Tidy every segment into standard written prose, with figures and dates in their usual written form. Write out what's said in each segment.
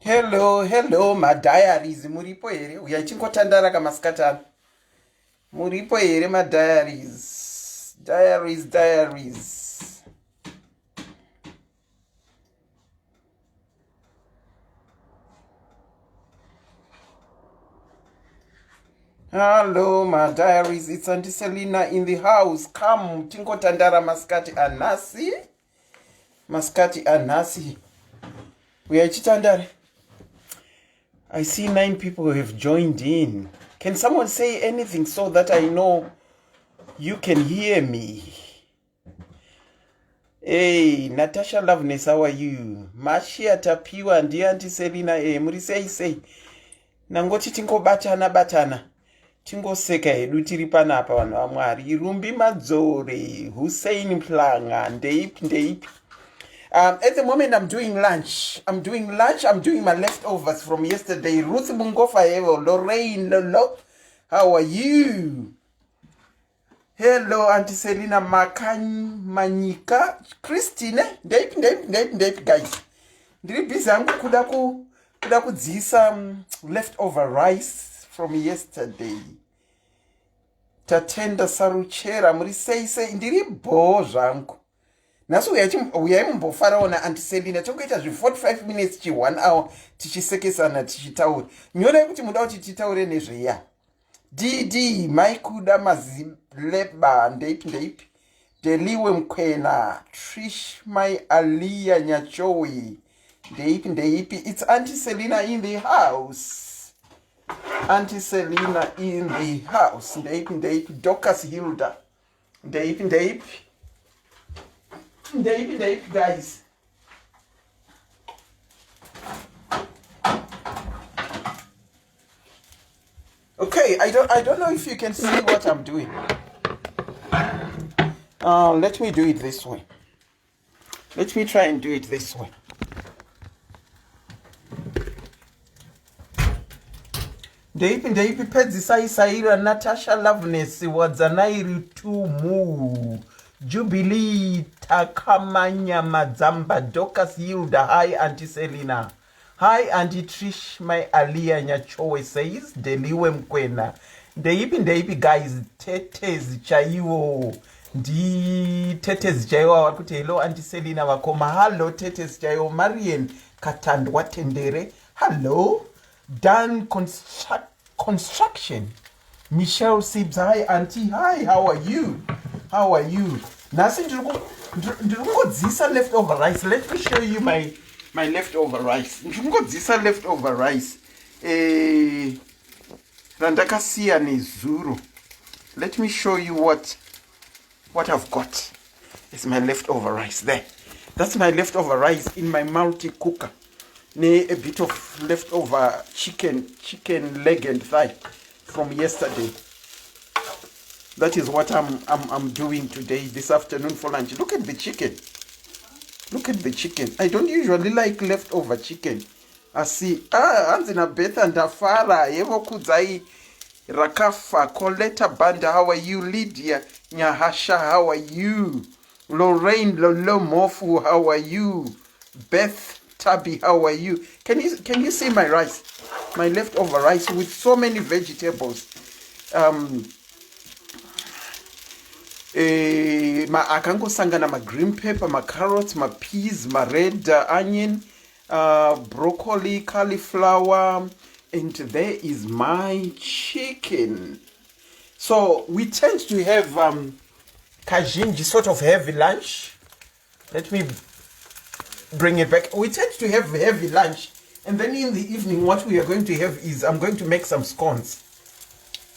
Hello, my diaries. Muripo here. We are chingotandara kamaskatana. Muripo here, my diaries. Diaries. Hello, my diaries. It's Auntie Selina in the house. Come, tingotandara maskati anasi. Maskati anasi. We are chitandara. I see 9 people have joined in. Can someone say anything so that I know you can hear me? Hey, Natasha Loveness, how are you? Mashia tapiwa ndi Auntie Selina. Muri sei. Nangoti batana. Tingoseka hedu tiri panapa vanhu vaMwari. Rumbi Madzore, Hussein Mplanga, ndeipi. At the moment, I'm doing lunch. I'm doing my leftovers from yesterday. Ruth Bungofa, Lorraine, Lolo. How are you? Hello, Auntie Selina, Manika, Christine. Ndeipi, guys. Ndiri busy kuda kudzisa leftover rice from yesterday. Tatenda saruchera, muri sei, ndiri zvangu. Naso uyaimbofarana Auntie Selina tongoita 45 minutes 1 hour tichisekesana tichitaura. Nyorai kuti muda kuti titaure nezveya. DD Maikuda Mazileba ndeipi. Deliwe Mkwena, Trish my Aliyah Nyachowi. Ndeipi. It's Auntie Selina in the house. Auntie Selina in the house. Ndeipi. Docas Hilda. Ndeipi. Guys. Okay, I don't know if you can see what I'm doing. Let me do it this way. Let me try and do it this way. Ndeipi pedzisaisaira Natasha Loveness wadzanairi tumu. Jubilee Takamanya Madzamba Docas Hilda. Hi Auntie Selina. Hi Auntie Trish my Aliyah Nyachowe says Deliwe Mkwena. Ndeipi guys. Tetezi chaiwo. Ndi tetezi chaiwo wakuti hello Auntie Selina wakoma. Hello tetezi chaiwo. Marian Katandwa Tendere. Hello Dan Construction. Michelle Sibs. Hi Auntie. Hi, how are you? Nasi ndirikungodzisa leftover rice. Let me show you my leftover rice. Ndirikungodzisa leftover rice. Randakasiya nezuro. Let me show you what I've got. It's my leftover rice there. That's my leftover rice in my multi-cooker. A bit of leftover chicken leg and thigh from yesterday. That is what I'm doing today, this afternoon for lunch. Look at the chicken. I don't usually like leftover chicken. I see. Anzina Betha Ndafara, Evo Kudzai, Rakafa, Coletta Banda, how are you? Lydia Nyahasha, how are you? Lorraine Lolo Mofu, how are you? Beth Tabby, how are you? Can you see my rice? My leftover rice with so many vegetables. Akangosangana ma green pepper, ma carrots, ma peas, ma red onion, broccoli, cauliflower, and there is my chicken. So we tend to have kajinji, sort of heavy lunch. Let me bring it back. We tend to have heavy lunch, and then in the evening what we are going to have is I'm going to make some scones.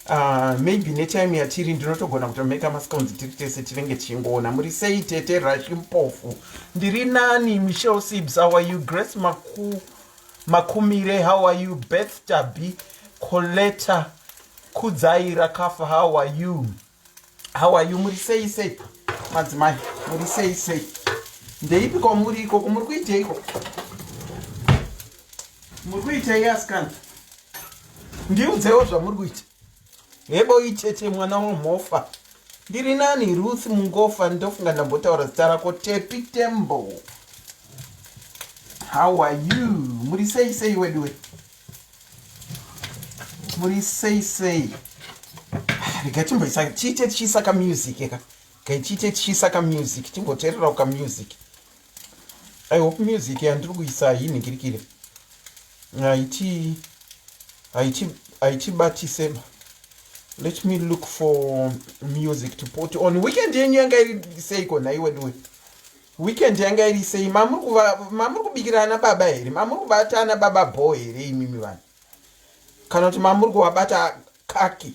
Maybe netime yatiri ndinotogona kutomeka mascones tese tirenge chingona. Muri sei tete rashimpofu. Ndiri nani Michelle Sibs, how are you? Grace Makumire, how are you? Beth Tabi, Coletta Kudzai Rakafa, how are you? Muri sei madzimai. Muri sei. Ndeipi ko muri kuiteiko. Muri kuitei askana. Ndiudzewo zvamuri kuita. Hebo itete mwana womofa. Ndiri nani Ruth Mungofa ndofunga ndambotaura zita rako Tepi Tembo. How are you? Muri say wedwe. Muri say. Rikatimbo isa chite chisaka music eka. Kai chite chisaka music. Timboterera uka music. I hope music yandiri kuisa yini kirikire. Haiti batisema. Let me look for music to put on. Weekend yenyu yanga iri seiko na iwe duwe. Weekend yanga iri sei mamuru kubikirana baba ere. Mamuru kubatana baba boy ere imimi vana. Kana kuti mamuru kubata kaki.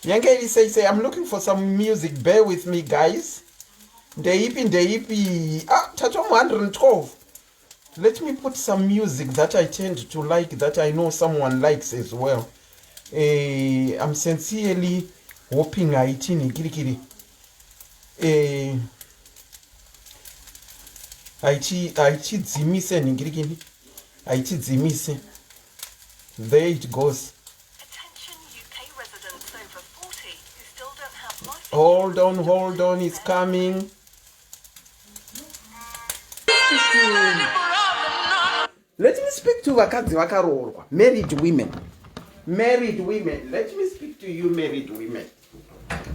Yanga iri say I'm looking for some music. Bear with me guys. Ndeipi. Tato 112. Let me put some music that I tend to like, that I know someone likes as well. I'm sincerely hoping Haiti Nigirikiri. Haiti Zimise Nigirikiri. Haiti Zimise. There it goes. Attention UK residents over 40 who still don't have life. Hold on, it's coming. Let me speak to vakadzi vakarorwa, married women. Let me speak to you, married women.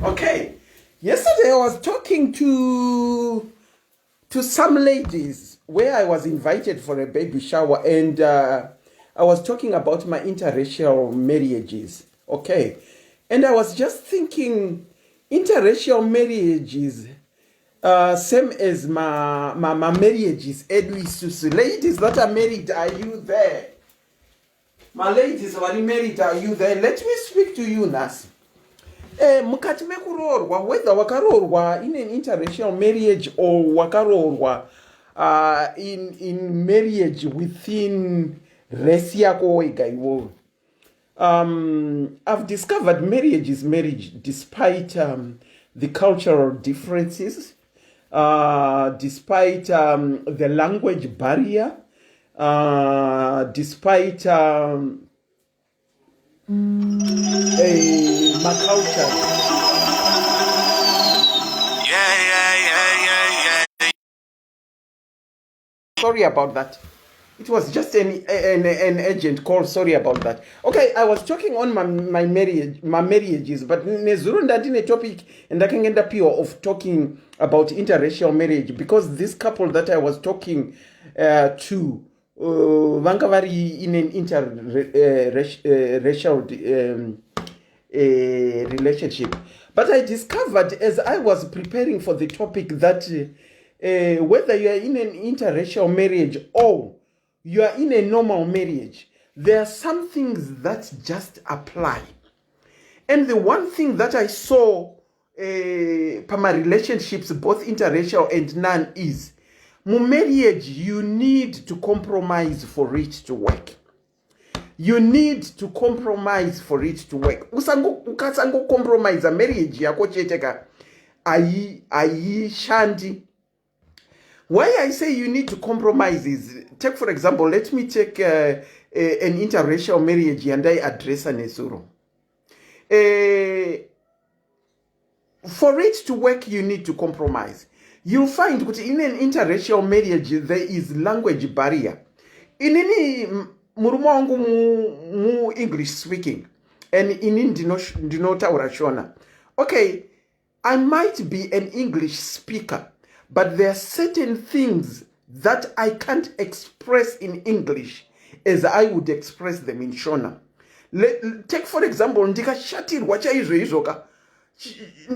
Okay. Yesterday I was talking to some ladies where I was invited for a baby shower, and I was talking about my interracial marriages. Okay. And I was just thinking, interracial marriages, same as my marriages. Ladies that are married, are you there? My ladies who are married, are you there? Let me speak to you, Nasi. Mukati mekurorwa, whether wakarorwa in an interracial marriage or wakarorwa in marriage within race yako igaiwo. I've discovered marriage is marriage despite the cultural differences, despite the language barrier, despite my culture. Yeah. Sorry about that. It was just an agent call. Sorry about that. Okay, I was talking on my marriages, but nezuru ndandine topic and I can end up here of talking about interracial marriage, because this couple that I was talking to vanga vari in an interracial relationship. But I discovered as I was preparing for the topic that whether you are in an interracial marriage or you are in a normal marriage, there are some things that just apply. And the one thing that I saw for my relationships, both interracial and non, is marriage, you need to compromise for it to work. You need to compromise for it to work. Ukasango compromise a marriage yako cheteka ayi shandi. Why I say you need to compromise is, take for example, let me take an interracial marriage and I address an esuro. For it to work, you need to compromise. You'll find that in an interracial marriage, there is language barrier. In any murumongu mu English speaking, and in dinota urashona. Okay, I might be an English speaker, but there are certain things that I can't express in English as I would express them in Shona. Take for example, ndikashatirwa chaizvo izvoka.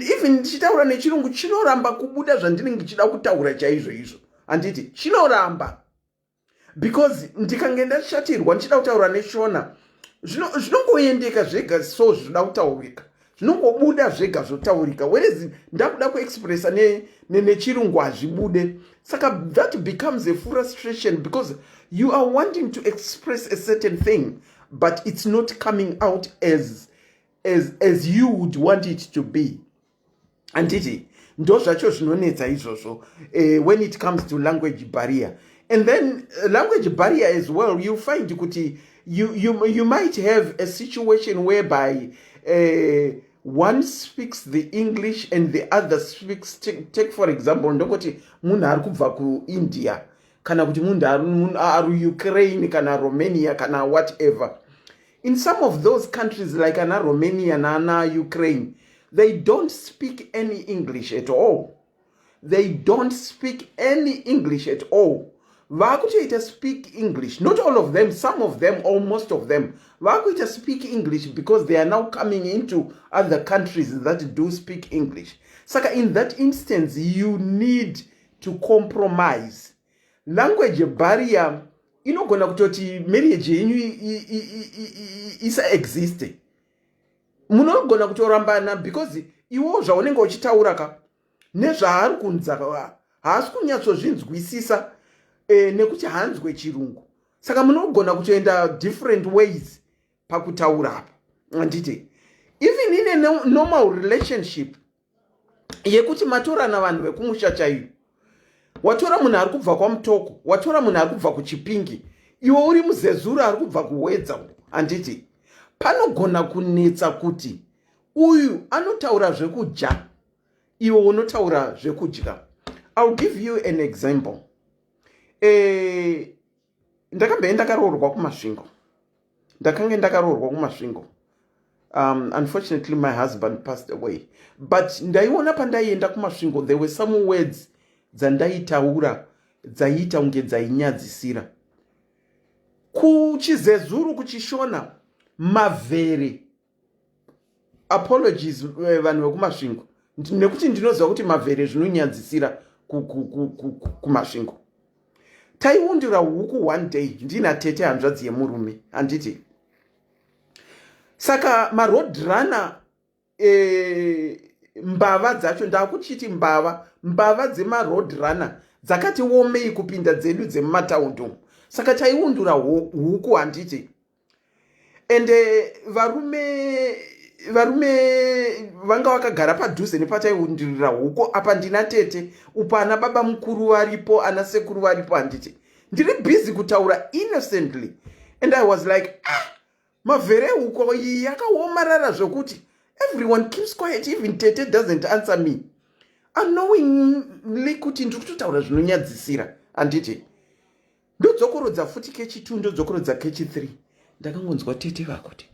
Even chitaura nechirungu chinoramba kubuda zvandinenge chida kutaura chaizvo izvo. Anditi chinoramba. Because ndikange ndashatirwa ndichida kutaura neshona, zvinongoendeka zvega so zvinoda kutaurika. Zvinongobuda zvega zvotaurika. Whereas ndakuda kuexpressa nechirungu hazvibude. Saka that becomes a frustration, because you are wanting to express a certain thing, but it's not coming out as you would want it to be. Anditi ndo zvacho zvinonetsa izvozvo when it comes to language barrier. And then language barrier as well, you find kuti you might have a situation whereby one speaks the English and the other speaks, take for example, ndokoti munhu ari kubva ku India kana kuti munhu ari Ukraine kana Romania kana whatever. In some of those countries like ana Romania na ana Ukraine, they don't speak any English at all. They don't speak any English at all. Vakuita speak English. Not all of them, some of them, or most of them. Vakuita speak English because they are now coming into other countries that do speak English. Saka in that instance, you need to compromise. Language barrier, inogona kutoti marriage yenyu isa existe. Munogona kutorambana because iwo zvaunenge uchitaura ka nezvaari kunza haasi kunyatsozvinzwisisa nekuti hanzwe chirungu. Saka munogona kutoenda different ways pakutaura apa. Anditi even in a normal relationship yekuti matora na vanhu vekumusha chaiyo, watora munhu ari kubva kwaMutoko, watora munhu ari kubva kuChipingi, iwe uri muZezuru ari kubva kuWedza, anditi panogona kunetsa kuti uyu anotaura zvekudya, iwe unotaura zvekudya. I'll give you an example. Ndakambe ndakaroorwa kumasvingo. Unfortunately my husband passed away, but ndaiona pandaienda kumasvingo there were some words dzandaitaura dzaiita unge dzainyadzisira. KuchiZezuru kuchishona mavhere, apologies vanhu vekumasvingo, nekuti ndinoziva kuti mavhere zvinonyadzisira kumasvingo. Taiundira huku one day ndina tete hanzvadzi yemurume, handiti. Saka maroadrunner mbava dzacho, ndakuchiti mbava dzemaroadrunner dzakati omei kupinda dzedu dzemumataundi. Saka taiundura huku, handiti. And varume vanga vakagara padhuze nepataiundurira huku. Apa ndina tete, upa ana baba mukuru varipo, ana sekuru varipo, handiti. Ndiri busy kutaura innocently. And I was like, mavhere huko yakaomarara zvokuti everyone keeps quiet, even tete doesn't answer me. Unknowingly kuti ndiri kutotaura zvinonyadzisira, handiti. Ndodzokorodza futi kechi2, ndodzokorodza kechi3. Ndakangonzwa tete vakuti,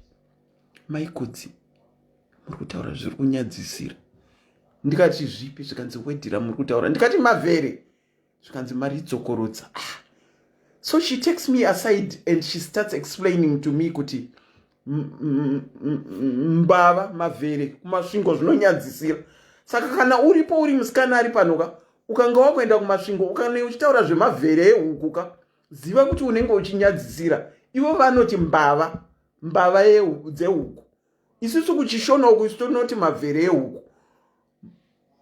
maikudzi, muri kutaura zviri kunyadzisira. Ndikati zvipi? Zvikanzi wedhira muri kutaura. Ndikati mavhere. Zvikanzi maridzokorodza. So she takes me aside and she starts explaining to me kuti mbava mavhere kumasvingo zvinonyadzisira. Saka kana uripo uri musikana ari panoka, ukanga wakuenda kumasvingo ukanga uchitaura zvemavhere ehukuka, ziva kuti unenge uchinyadzisira. Ivo vanoti mbava dzehuku. Isusu kuchishona uku tonoti mavhere ehuku.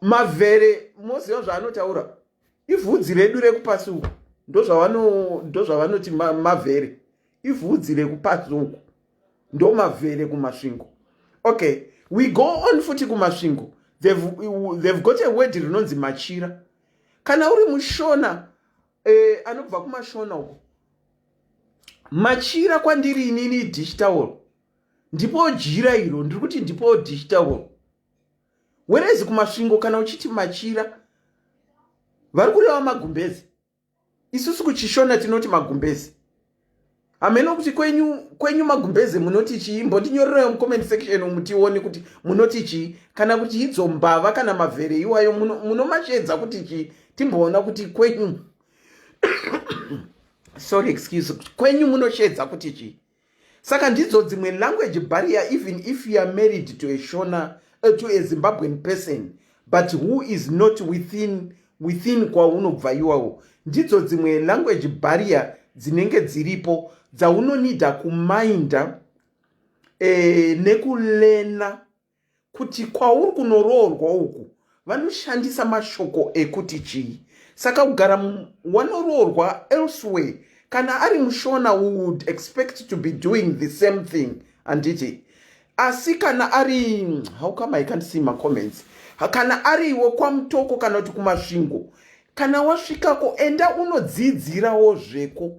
Mavhere moziva zvaanotaura, ivhudzi redu rekupasi uku ndozvavanoti mavhere. Ivhudzi rekupasi uku ndo mavhere kumasvingo. Okay, we go on futi kumasvingo. They've got a word rinonzi machira. Kana uri mushona anobva kumashona uko, machira kwandiri inini dish towel. Ndipo jira iro ndiri kuti ndipo dish towel. Whereas kumasvingo kana uchiti machira vari kureva magumbezi. Isusu kuchishona tinoti magumbezi. Ameno kuti kwenyu magumbezi munoti chii? Mbondinyorera mucomment section mutione kuti munoti chii, kana kuti idzo mbava kana mavhere iwayo munomashedza kuti chii, timboona kuti kwenyu sorry, excuse, kwenyu munoshedza kuti chii. Saka ndidzo dzimwe language barrier, even if you are married to a Shona, to a Zimbabwean person, but who is not within kwaunobva iwawo. Ndidzo dzimwe language barrier dzinenge dziripo dzaunonida kumainda nekulena kuti kwauri kunoroorwa uku vanoshandisa mashoko ekuti chii. Saka kugara wanoroorwa elsewhere, kana ari mushona who would expect to be doing the same thing, anditi. Asi kana ari, how come I can't see my comments? Kana ari kwamutoko kana kuti kumasvingo, kana wasvikako enda unodzidzirawo zveko,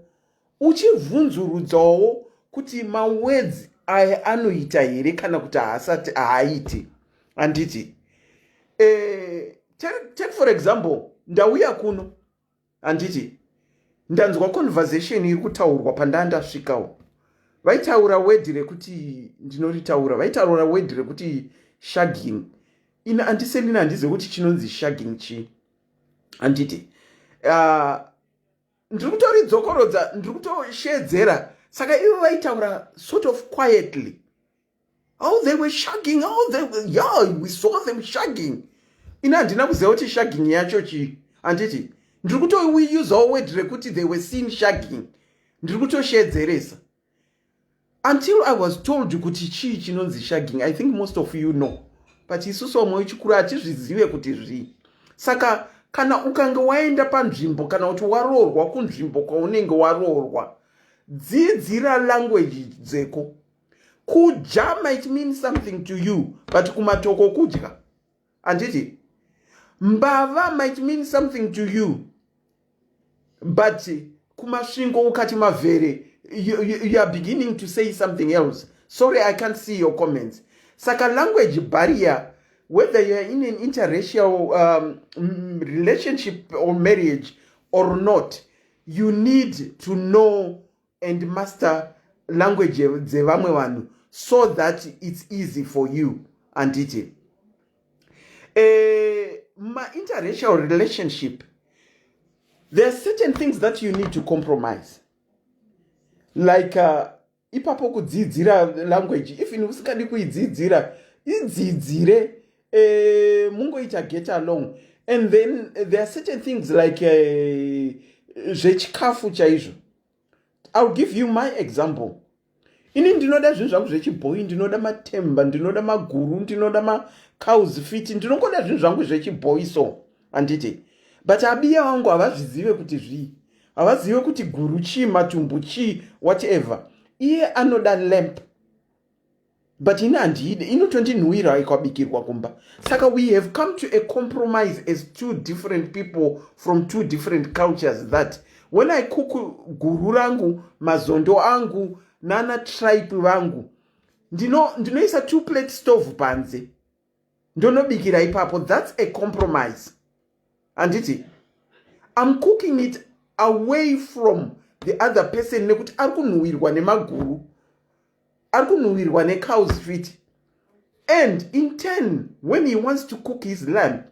uchivhunzurudzawo kuti mawords aya anoita here kana kuti haasati haaiti, anditi. Take for example, ndauya kuno, anditi. ndanzwa conversation iri kutaurwa pandandasvikawo. Vaitaura word rekuti ndinoritaura. Vaitaura word rekuti shagging. Ina Auntie Selina handizivi kuti chinonzi shagging chi. Handiti. Ndiri kutoridzokorodza, ndiri kutoshedzera. Saka ivo vaitaura sort of quietly. Oh, they were shagging. Yeah, we saw them shagging. Ina handina kuziva kuti shagging yacho chi. Handiti. Ndiri kutoiusawo word rekuti they were seen shagging. Ndiri kutoshedzeresa. Until I was told kuti chii chinonzi shagging, I think most of you know. But isusu wamwe chikuru hatizvizive kuti zvii. Saka kana ukanga waenda panzvimbo kana kuti waroorwa kunzvimbo kwaunenge waroorwa, dzidzira language dzeko. Kudya might mean something to you, but kumatoko kudya. Handiti. Mbava might mean something to you, but kumasvingo ukati mavhere, you are beginning to say something else. Sorry, I can't see your comments. Saka language barrier, whether you are in an interracial relationship or marriage or not, you need to know and master language dzevamwe vanhu so that it's easy for you. Anditi. My interracial relationship, there are certain things that you need to compromise. Like ipapo kudzidzira language, if usingadi kuidzidzira, idzidzire, mungoita get along. And then there are certain things like zvechikafu chaizvo. I'll give you my example. Ini ndinoda zvinhu zvangu zvechibhoyi, ndinoda matemba, ndinoda maguru, ndinoda ma-cows feet, ndinokonda zvinhu zvangu zvechibhoyi so. Handiti. But abiya vangu havazvizive kuti zvii. Havazive kuti guru chi, matumbu chi, whatever. Iye anoda lamp. But ina handidi, inotondinhuhwira ikabikirwa kumba. Saka we have come to a compromise as two different people from two different cultures that when I cook guru rangu, mazondo angu, nana tribe vangu, ndinoisa 2-plate stove panze. Ndonobikira ipapo. That's a compromise. Anditi. I'm cooking it away from the other person nekuti arikunhuhwirwa nemaguru, arikunhuhwirwa ne-cows feet. And in turn, when he wants to cook his lamb,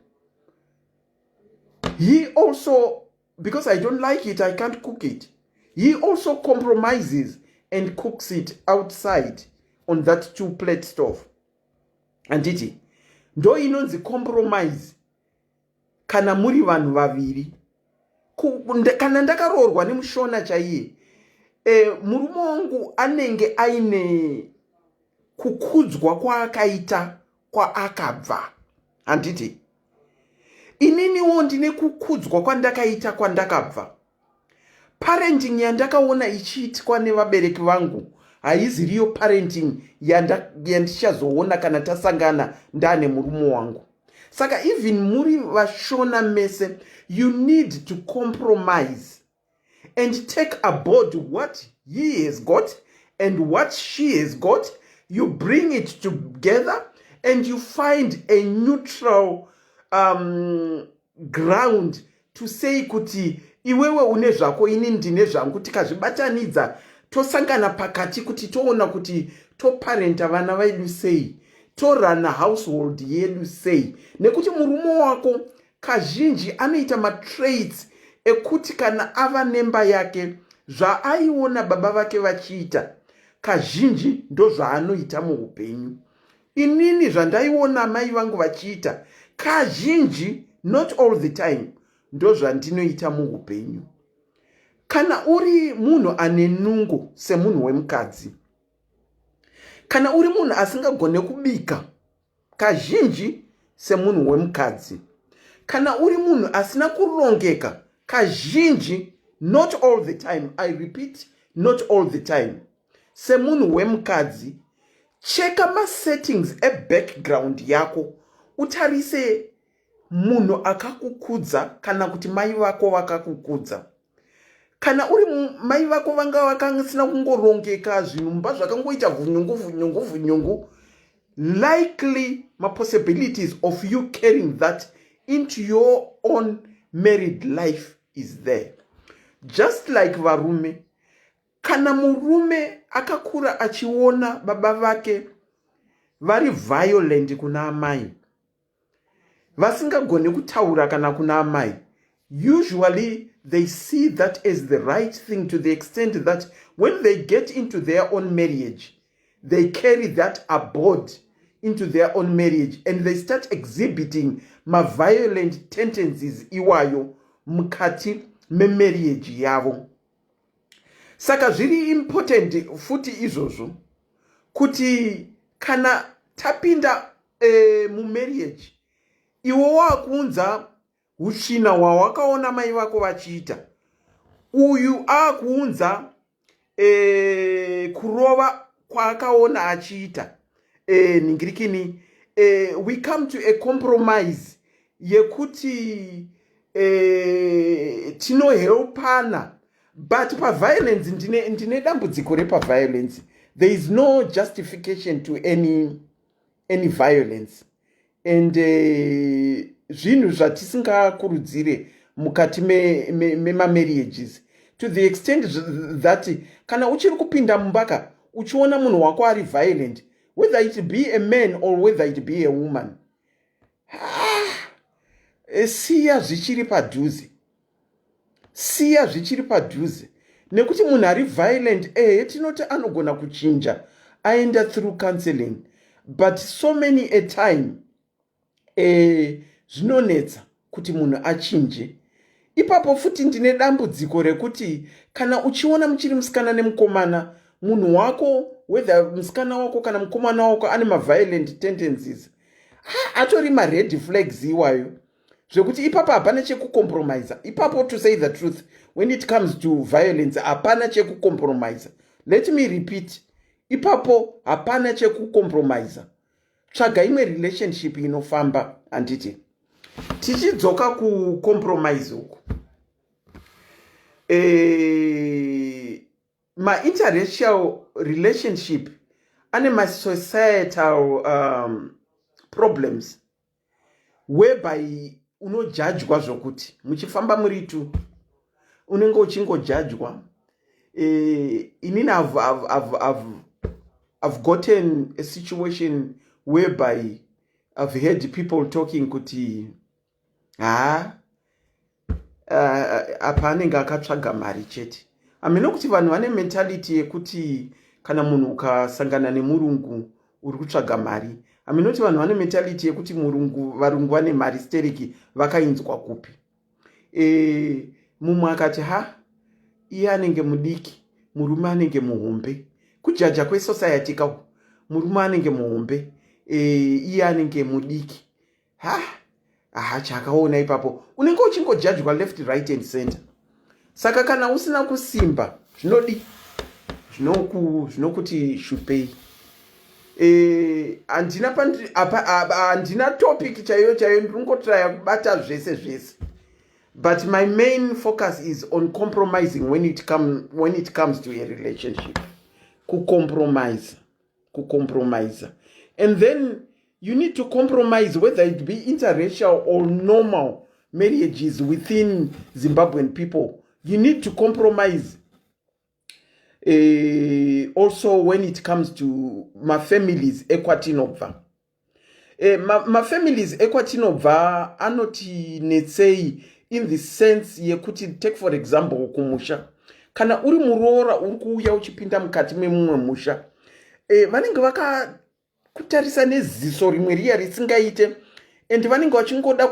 he also, because I don't like it, I can't cook it, he also compromises and cooks it outside on that 2-plate stove. Anditi. Ndo inonzi compromise kana muri vanhu vaviri. Kana ndakaroorwa nemushona chaiye, murume wangu anenge aine kukudzwa kwaakaita kwaakabva. Handiti. Ininiwo ndine kukudzwa kwandakaita kwandakabva. Parenting yandakaona ichiitwa nevabereki vangu haizi riyo parenting yandichazoona kana tasangana ndane murume wangu. Saka even muri vashona mese, you need to compromise and take aboard what he has got and what she has got. You bring it together and you find a neutral ground to say kuti iwewe une zvako ini ndine zvangu, tikazvibatanidza tosangana pakati kuti toona kuti toparenta vana vedu sei, torana household yedu sei. Nekuti murume wako kazhinji anoita matraits ekuti kana ava nemba yake, zvaaiona baba vake vachiita, kazhinji ndo zvaanoita muupenyu. Inini zvandaiona mai vangu vachiita, kazhinji, not all the time, ndo zvandinoita muupenyu. Kana uri munhu ane nungo semunhu wemukadzi, kana uri munhu asingagone kubika, kazhinji semunhu wemukadzi, kana uri munhu asina kurongeka, kazhinji, not all the time, I repeat, not all the time, semunhu wemukadzi, cheka ma-settings e-background yako, utarise munhu akakukudza kana kuti mai vako vakakukudza. Kana uri mai vako vanga vakasina kungorongeka, zvinhu mba zvakangoita vhunyungu, likely my possibilities of you carrying that into your own married life is there. just like varume. Kana murume akakura achiona baba vake vari violent kuna amai, vasingagoni kutaura kana kuna amai, usually they see that as the right thing, to the extent that when they get into their own marriage, they carry that aboard into their own marriage and they start exhibiting ma violent tendencies iwayo mukati memarriage yavo. Saka zviri important futi izvozvo kuti kana tapinda mumarriage, iwo wakuunza utsvina hwawakaona mai vako vachiita, uyu akuunza kurova kwaakaona achiita, ningirikini, we come to a compromise yekuti tinohelpana. But paviolence, ndine dambudziko repaviolence. There is no justification to any violence. And zvinhu zvatisingakurudzire mukati memamarriages, to the extent that kana uchiri kupinda mumbaka uchiona munhu wako ari violent, whether it be a man or whether it be a woman, siya zvichiri padhuze. Siya zvichiri padhuze. Nekuti munhu ari violent, tinoti anogona kuchinja aenda through counseling, but so many a time zvinonetsa kuti munhu achinje. Ipapo futi ndine dambudziko rekuti kana uchiona muchiri musikana nemukomana, munhu wako, whether musikana wako kana mukomana wako ane ma-violent tendencies, atori ma-red flags iwayo, zvekuti ipapo hapana chekucompromise. Ipapo, to say the truth, when it comes to violence, hapana chekucompromise. Let me repeat, ipapo hapana chekucompromise. Tsvaga imwe relationship inofamba, handiti. Tichidzoka kucompromise uku, ma-interracial relationship ane ma-societal problems whereby unojudgwa zvokuti muchifamba muri tu unenge uchingodjudgwa. Inini I've gotten a situation whereby I've heard people talking kuti apa anenge akatsvaga mari chete. Ameno kuti vanhu vane mentality yekuti kana munhu ukasangana nemurungu uri kutsvaga mari. Aminoti vanhu vane mentality yekuti varungu vane mari stereki vakainzwa kupi. Mumwe akati iye anenge mudiki, murume anenge muhombe. Kujaja kwesociety kawo, murume anenge muhombe, iye anenge mudiki. Chakaona ipapo unenge uchingodjudgwa left, right and center. Saka kana usina kusimba, zvinodi zvinokuti shupei. Andina topic chaiyo ndingotraya kubata zvese. But my main focus is on compromising when it comes to a relationship. Kucompromise. And then you need to compromise, whether it be interracial or normal marriages within Zimbabwean people. You need to compromise also when it comes to my family's ekwatinobva. My family's ekwatinobva anoti netsei in the sense yekuti, take for example kumusha. Kana uri muroora uri kuuya uchipinda mukati memumwe musha, vanenge vakakutarisa neziso rimwe riya risingaite, and vanenge vachingoda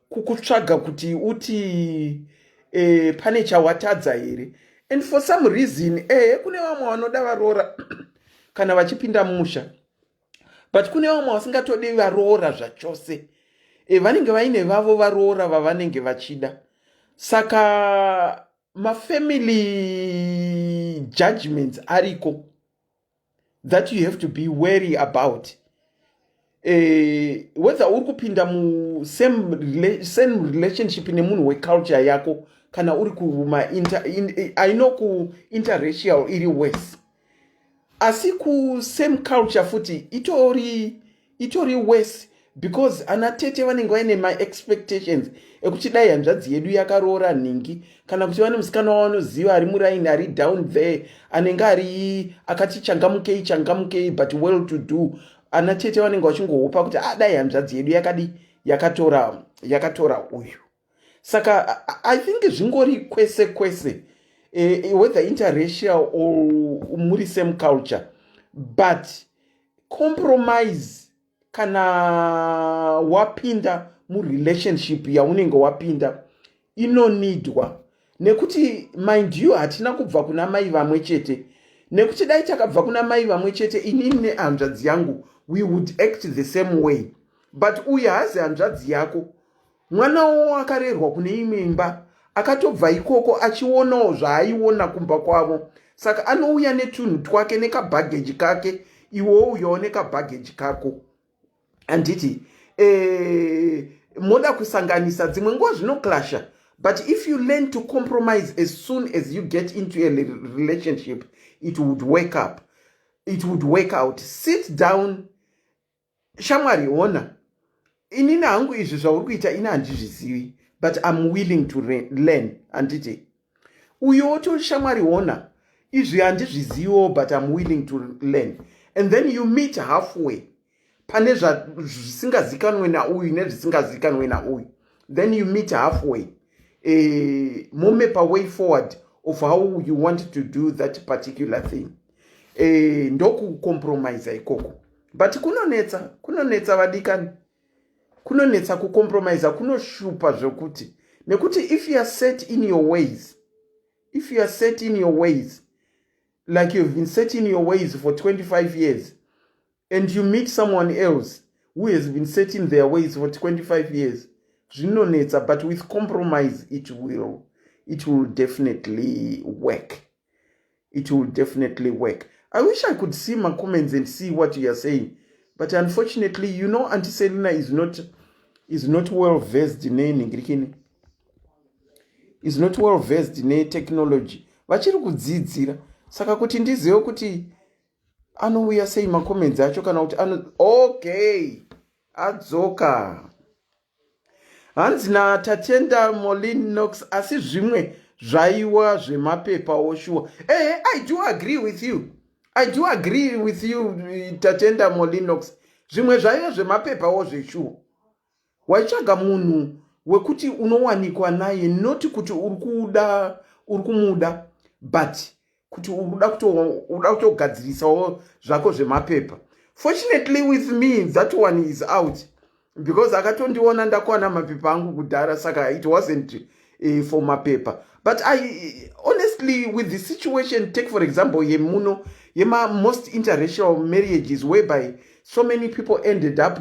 kukutsvaga kuti uti pane chawatadza here. And for some reason, kune vamwe vanoda varoora kana vachipinda musha, but kune vamwe vasingatodi varoora zvachose. Vanenge vaine vavo varoora vavanenge vachida. Saka ma-family judgments ariko that you have to be wary about. Whether uri kupinda mu same relationship nemunhu weculture yako, kana uri I know ku interracial iri worse. Asi ku same culture futi itori worse, because anatete vanenge vaine maexpectations ekuti dai hanzvadzi yedu yakaroora nhingi kana kuti vane musikana wavanoziva ari muraini ari down there anenge ari akati changamukei but well to do. Anatete vanenge vachingohopa kuti dai hanzvadzi yedu yakatora uyu. Saka I think zvingori kwese whether interracial or muri same culture, but compromise kana wapinda murelationship yaunenge wapinda inonidwa, nekuti mind you hatina kubva kuna mai vamwe chete, nekuti dai takabva kuna mai vamwe chete inini nehanzvadzi yangu we would act the same way, but uyu haazi hanzvadzi yako, mwana wavo akarerwa kune imwe imba akatobva ikoko achionawo zvaaiona kumba kwavo, saka anouya netunhu twake nekabhageji kake, iwewo uyawo nekabhageji kako. Anditi moda kusanganisa dzimwe nguva zvinoklasha, but if you learn to compromise as soon as you get into a relationship, it would work out. Sit down, shamwari ona, inini hangu izvi zvauri kuita ina handizvizivi, but I'm willing to learn. Anditi uyo to shamwari ona, izvi handizvizivo but I'm willing to learn, and then you meet halfway pane zvisingazikanwe nauyu nezvisingazikanwe nauyu, then you meet halfway, momepa way forward of how you want to do that particular thing. Ndokucompromise ikoko, but kunonetsa vadikani, kunonetsa kucompromise, kunoshupa zvokuti, nekuti if you are set in your ways, like you've been set in your ways for 25 years, and you meet someone else who has been set in their ways for 25 years, zvinonetsa, but with compromise it will definitely work. It will definitely work. I wish I could see my comments and see what you are saying, but unfortunately, you know, Auntie Selina is not well versed in English. Is not well versed in technology. Vachiri kudzidzira, saka kuti ndizive kuti anouya sei makomenzi acho kana kuti okay, adzoka. Hanzi natatenda Molinox, asi zvimwe zvaiwa zvemapepa oshuwa. I do agree with you. Tatenda Molinox. Zvimwe zvaiwa zvemapepa ozveshuwa. Waichaga munhu wekuti unowanikwa naye, not kuti uri kumuda, but kuti uda kutogadzirisawo zvako zvemapepa. Fortunately with me that one is out, because akatondiona ndakwana mapepa angu kudhara, saka it wasn't for mapepa. But I honestly, with the situation, take for example most interracial marriages whereby so many people ended up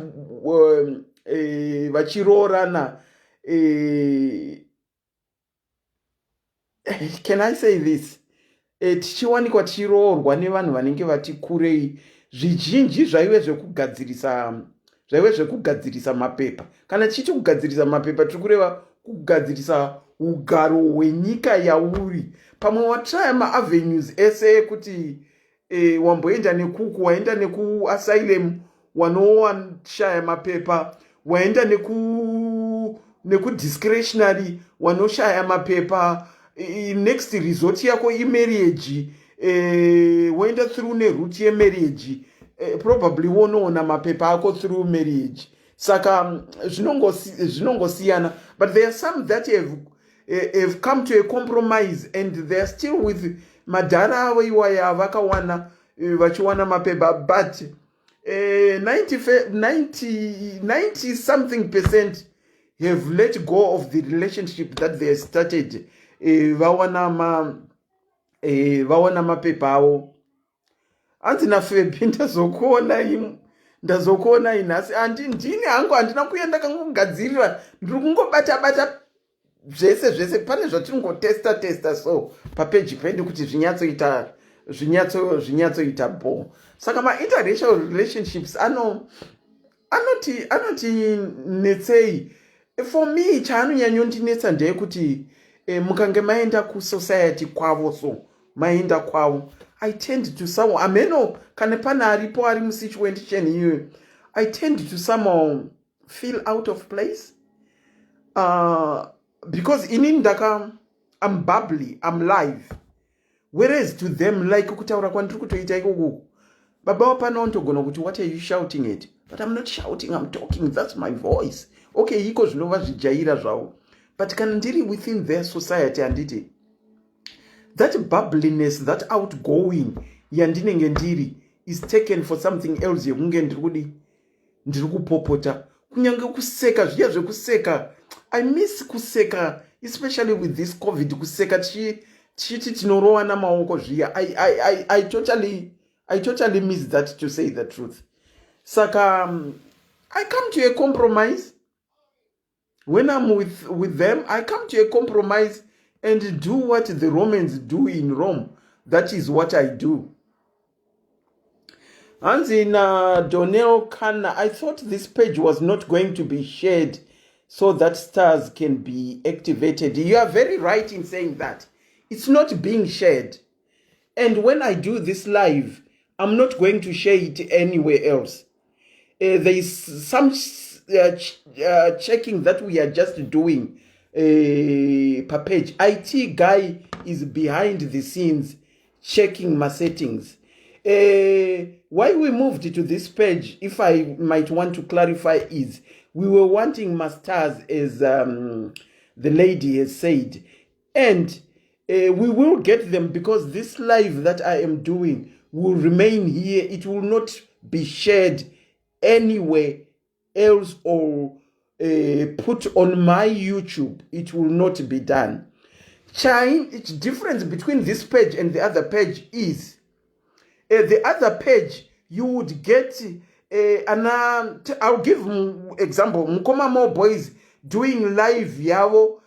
vachirorana, can I say this? Tichiwanikwa tichiroorwa nevanhu vanenge vati kurei, zvizhinji zvaive zvekugadzirisa mapepa. Kana tichiti kugadzirisa mapepa, tiri kureva kugadzirisa ugaro hwenyika yauri. Pamwe watraya maavenues ese kuti wamboenda nekuku, waenda nekuasylum, wanoshaya mapepa, waenda nekudiscretionary, wanoshaya mapepa, next resort yako imarriage, waenda through neroute yemarriage, probably wonoona mapepa ako through marriage. Saka zvinongosiyana, but there are some that have come to a compromise and they are still with madhara avo iwaya vakawana vachiwana mapepa, but 90 something percent have let go of the relationship that they started. Vawana mapepa avo. Handina Febi, ndazokuona inhasi, ndini hangu handina kuenda kangogadzirira, ndiri kungobata zvese pane zvatinongotesta so papeji pedu kuti zvinyatsoita bo. Saka ma-interracial relationships anoti netsei. For me, chaanonyanyondinetsa ndeyekuti mukange maenda kusociety kwavo, so maenda kwavo, I tend to somehow, ameno kana pana aripo ari musituation iyoyo, I tend to somehow feel out of place? Because in Indaka, I'm bubbly, I'm live. Whereas to them, like kutaura kwandiri kutoita ikoko, baba wapana ontogona kuti what are you shouting at? But I'm not shouting, I'm talking, that's my voice. Okay, iko zvinova zvijaira zvavo. But kana ndiri within their society handiti, that bubbliness, that outgoing yandinenge ndiri is taken for something else yekunge ndiri kupopota. Kunyange kuseka, zviya zvekuseka. I miss kuseka, especially with this COVID, kuseka tichiti tinorowana maoko zviya. I totally miss that, to say the truth. Saka, I come to a compromise. When I'm with them, I come to a compromise and do what the Romans do in Rome. That is what I do. And in Donnell Kana, I thought this page was not going to be shared so that stars can be activated. You are very right in saying that. It's not being shared. And when I do this live, I'm not going to share it anywhere else. There is some checking that we are just doing per page. IT guy is behind the scenes checking my settings. Why we moved to this page, if I might want to clarify, is we were wanting my stars, as the lady has said. And we will get them, because this live that I am doing will remain here. It will not be shared anywhere else or put on my YouTube. It will not be done. Its difference between this page and the other page is the other page you would get I'll give example. Mukoma More Boys doing live yao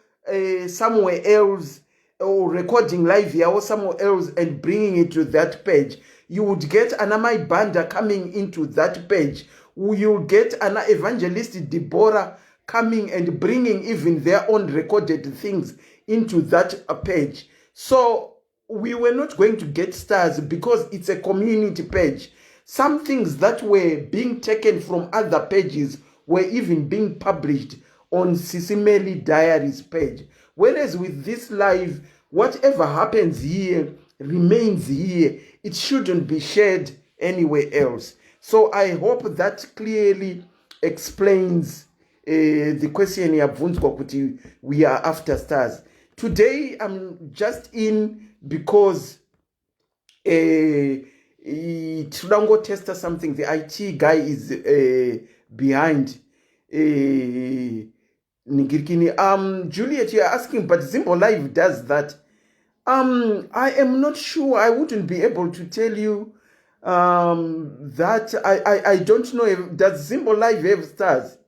somewhere else, or recording live yao somewhere else and bringing it to that page. You would get Anamai Banda coming into that page. You'll get an evangelist Deborah coming and bringing even their own recorded things into that page. So we were not going to get stars because it's a community page. Some things that were being taken from other pages were even being published on SIS MELLY Diaries page. Whereas with this live, whatever happens here remains here. It shouldn't be shared anywhere else. So I hope that clearly explains the question yabvunzwa kuti we are after stars. Today I'm just in because Tudango tester something. The IT guy is behind. Nigirikini. Juliet, you're asking, but Zimbo Live does that. I am not sure. I wouldn't be able to tell you that. I don't know. Does Zimbo Live have stars?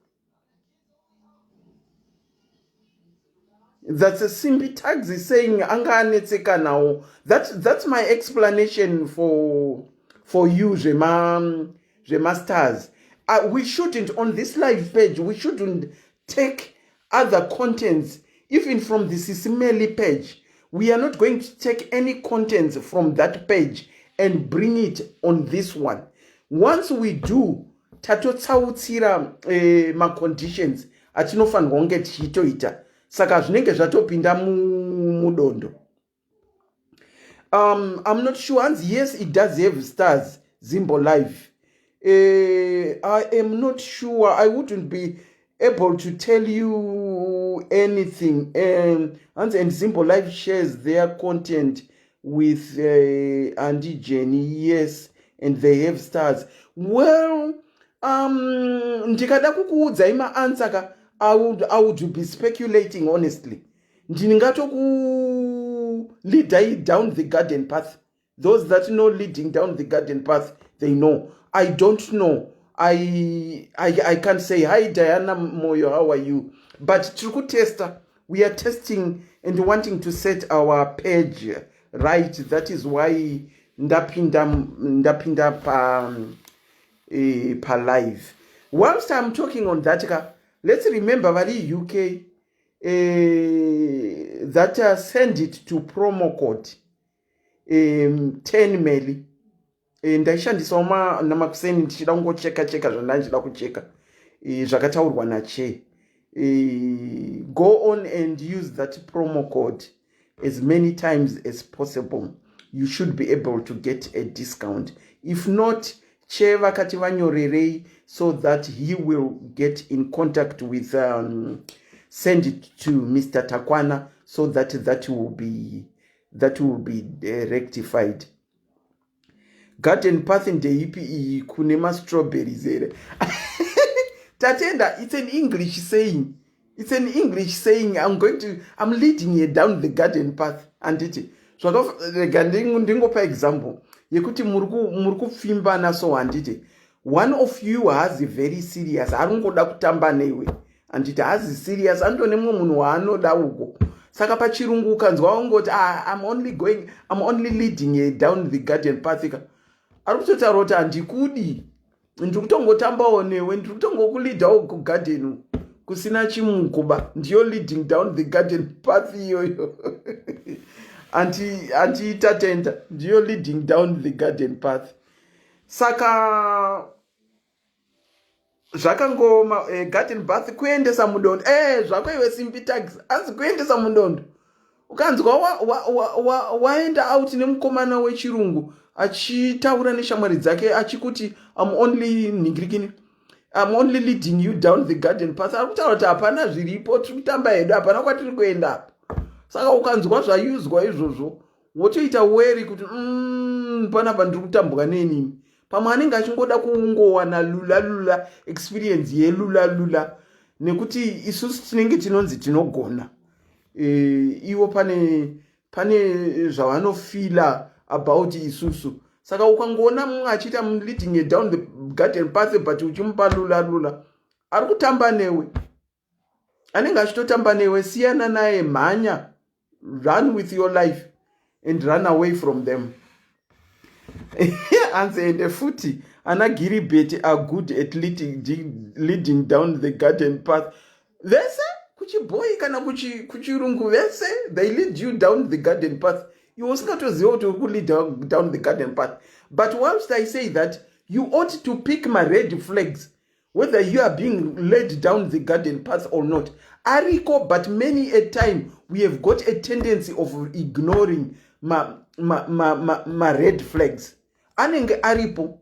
That's a Simbi Tags is saying anga anetseka now. That's my explanation for you, Rema stars. We shouldn't, on this live page, we shouldn't take other contents, even from the SIS MELLY page. We are not going to take any contents from that page and bring it on this one. Once we do, tatotsautira ma conditions atinofanirwa kunge tichitoita. Saka zvinenge zvatopinda mudondo. I'm not sure. And yes, it does have stars, Zimbo Live. I am not sure. I wouldn't be able to tell you anything. And Zimbo Live shares their content with Andy Jenny. Yes, and they have stars. Well, ndikada kukuudza ima answer. I would be speculating, honestly. Ndingato ku lead down the garden path. Those that know leading down the garden path, they know. I don't know. I can't say, hi Diana Moyo, how are you? But Truku Tester, we are testing and wanting to set our page right. That is why ndapinda pa live. Whilst I'm talking on that, let's remember Vari UK that send it to promo code 10 MELLY. Ndaishandisa namakuseni ndichida kungocheka zvandandida kucheka. zvakataurwa nache. Go on and use that promo code as many times as possible. You should be able to get a discount. If not, che vakati vanyorerei so that he will get in contact with, send it to Mr. Takwana so that will be rectified. Garden path ndeipi iyi kune ma-strawberries here. Tatenda, it's an English saying. It's an English saying. I'm leading you down the garden path. And it. So ndingopa example. Yekuti murku fimba na so andite. One of you has a very serious. Arungoda kutamba newe. And it has serious. Antone munhu waanoda uko. Saka pachirungu kanzwa ungoti I'm only leading you down the garden path. Arikutotarota andikudi. Ndikutongotambawo newe, ndikutongokulidhawo kugarden kusina chimukuba, ndiyo leading down the garden path iyoyo. Anti-tatenda, ndiyo leading down the garden path. Saka zvakangoma garden path kuendesa mundondo. Zvako iwe simpi tags, asi kuendesa mundondo. Ukanzwa waenda out nemukomana wechirungu achitaura neshamwari dzake achikuti I'm only leading you down the garden path. Arikutaura kuti hapana zviripo, tiri kutamba hedu, hapana kwatiri kuenda apa. Saka ukanzwa zvayuzwa izvozvo wotoita weri kuti panapa ndiri kutambwa nenini. Pamwe anenge achingoda kungowana lula experience yelula nekuti isusu tinenge tinonzi tinogona. Iwo pane zvavanofila about isusu. Saka ukangoona mumwe achita leading you down the garden path but uchimupa lula ari kutamba newe. Anenge achitotamba newe, siyana naye, mhanya, run with your life and run away from them. Anzende futi ana Giribeti are good at leading down the garden path. Vese kuchiboy kana kuchirungu vese they lead you down the garden path. You usingatoziva kuti uri lead down the garden path. But whilst I say that, you ought to pick my red flags whether you are being led down the garden path or not. Ariko, but many a time we have got a tendency of ignoring my red flags. Anenge aripo.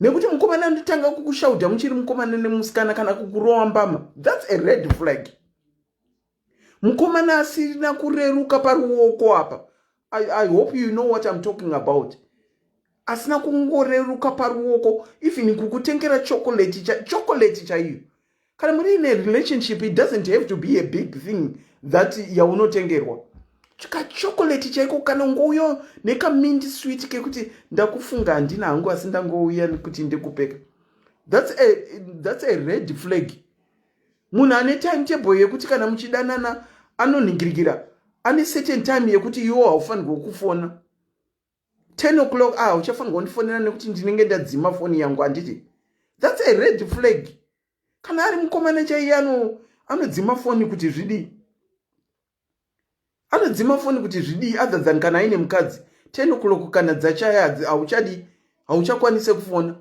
Nekuti mukomana nditanga kukushauta muchiri mukomana nemusikana kana kukurowa mbama. That's a red flag. Mukomana asirina kureruka paruoko apa. I hope you know what I'm talking about. Asina kungoreruka paruoko. Even kukutengera chocolate chaiyo. Kana muri in a relationship, it doesn't have to be a big thing that yaunotengerwa. Chika chocolate chaiko kana ngouyo neka mint sweet kekuti ndakufunga handina hangu asi ndangouya kuti ndikupeka. That's a red flag. Munhu ane timetable yekuti kana muchidanana anoningirira. Ane certain time yekuti iwo haufanirwa kufona. 10 o'clock uchafanirwa kundifonera nekuti ndinenge ndadzima foni yangu handiti. That's a red flag. Kana ari mukomana chaiye anodzima foni kuti zvidii. Anodzima foni kuti zvidii other than kana aine mukadzi. 10 o'clock kana dzachaya hauchakwanise kufona.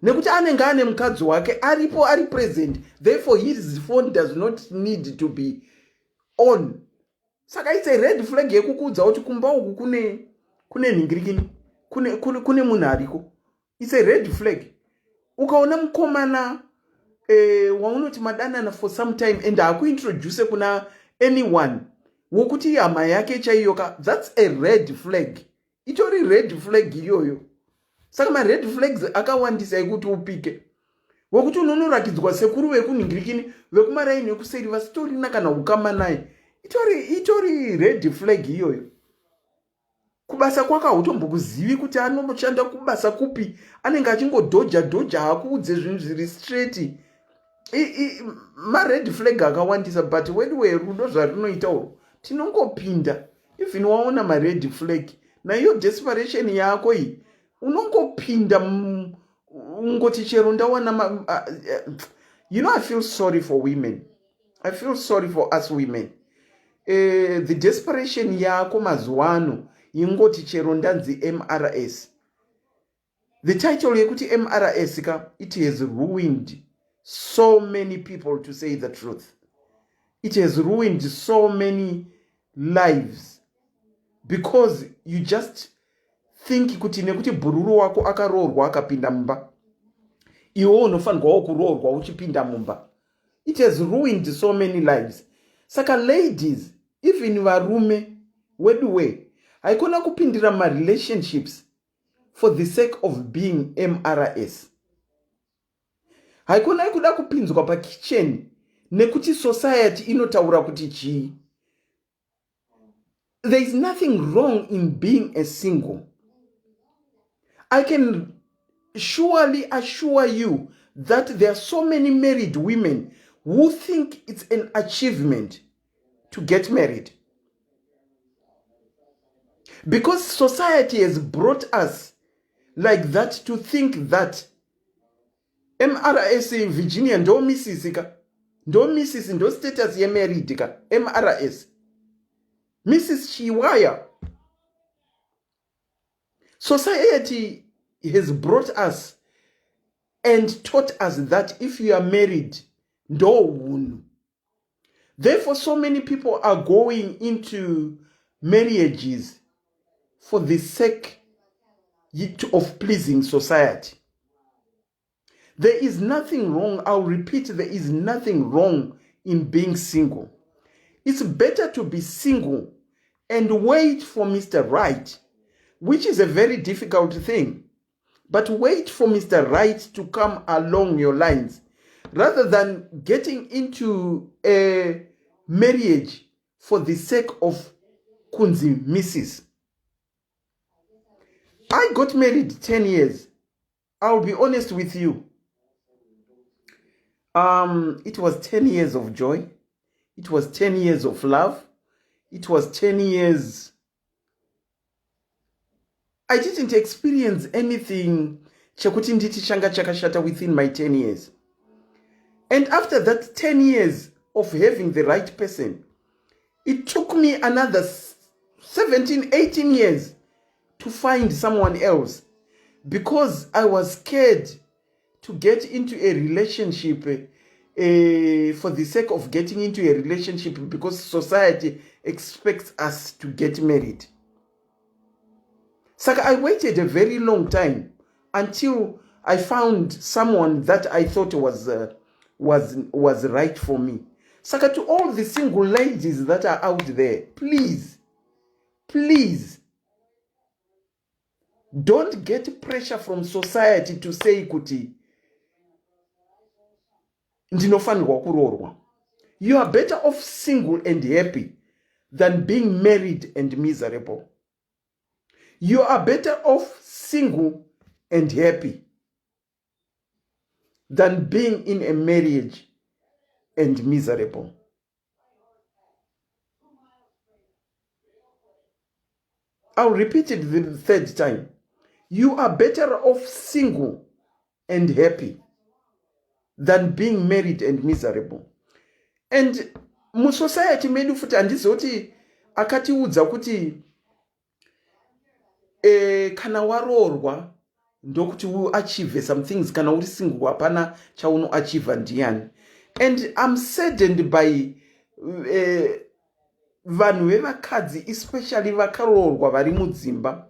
Nekuti anenge ane mukadzi wake aripo ari present. Therefore his phone does not need to be on. Saka it's a red flag yekukudza kuti kumba uku kune ningirikini. Kune munhu ariko. It's a red flag. Ukaona mukomana waunoti madanana for some time and hakuintroduce kuna anyone wokuti hama yake chaiyoka, that's a red flag. Itori red flag iyoyo. Saka ma red flags akawandisa ekuti upike. Wokuti unonorakidzwa sekuru vekuningirikini vekumaraini vekuseri vasitorina kana ukama naye. Itori red flag iyoyo. Kubasa kwaka hautombokuzivi kuti anoshanda kubasa kupi. Anenge achingodhoja hakuudze zvinhu zviri straight. Ma red flag akawandisa, but wedu rudo zvarinoitawo tinongopinda. Even waona ma red flag na iyo desperation yako iyi unongopinda ungoti chero ndawana you know, I feel sorry for women. I feel sorry for us women. The desperation yako mazuano ingoti chero ndanzi MRS. The title yekuti MRS it has ruined so many people, to say the truth. It has ruined so many lives because you just think kuti nekuti bhururu wako akaroorwa akapinda mumba, iwe unofanirwawo kuroorwa uchipinda mumba. It has ruined so many lives. Saka ladies, even varume wedu haikona kupindira relationships for the sake of being MRS. Haikona kuda kupinzwa pa kitchen nekuti society inotaura kuti chii. There is nothing wrong in being a single. I can surely assure you that there are so many married women who think it's an achievement to get married. Because society has brought us like that to think that MRS Virginia ndo Mrs. ndo Mrs. ndo status ye married MRS. Mrs. Chiwaya. Society has brought us and taught us that if you are married, ndo wunu. Therefore, so many people are going into marriages for the sake of pleasing society. There is nothing wrong, I'll repeat, there is nothing wrong in being single. It's better to be single and wait for Mr. Right, which is a very difficult thing. But wait for Mr. Right to come along your lines, rather than getting into a marriage for the sake of kunzi Mrs. I got married 10 years. I'll be honest with you. It was 10 years of joy. It was 10 years of love. It was 10 years. I didn't experience anything chakuti nditi changa chakashata within my 10 years. And after that 10 years of having the right person, it took me another 17, 18 years to find someone else, because I was scared to get into a relationship for the sake of getting into a relationship, because society expects us to get married. So I waited a very long time until I found someone that I thought was right for me. So to all the single ladies that are out there, please, please, don't get pressure from society to say kuti ndinofanirwa kuroorwa. You are better off single and happy than being married and miserable. You are better off single and happy than being in a marriage and miserable. I'll repeat it the third time. You are better off single and happy than being married and miserable. And mu society medu futi andizoti akatiudza kuti kana waroorwa ndokuti achieve some things, kana uri single hapana chauno achieve ndiani. And I'm saddened by vanhu vevakadzi, especially vakaroorwa vari mudzimba,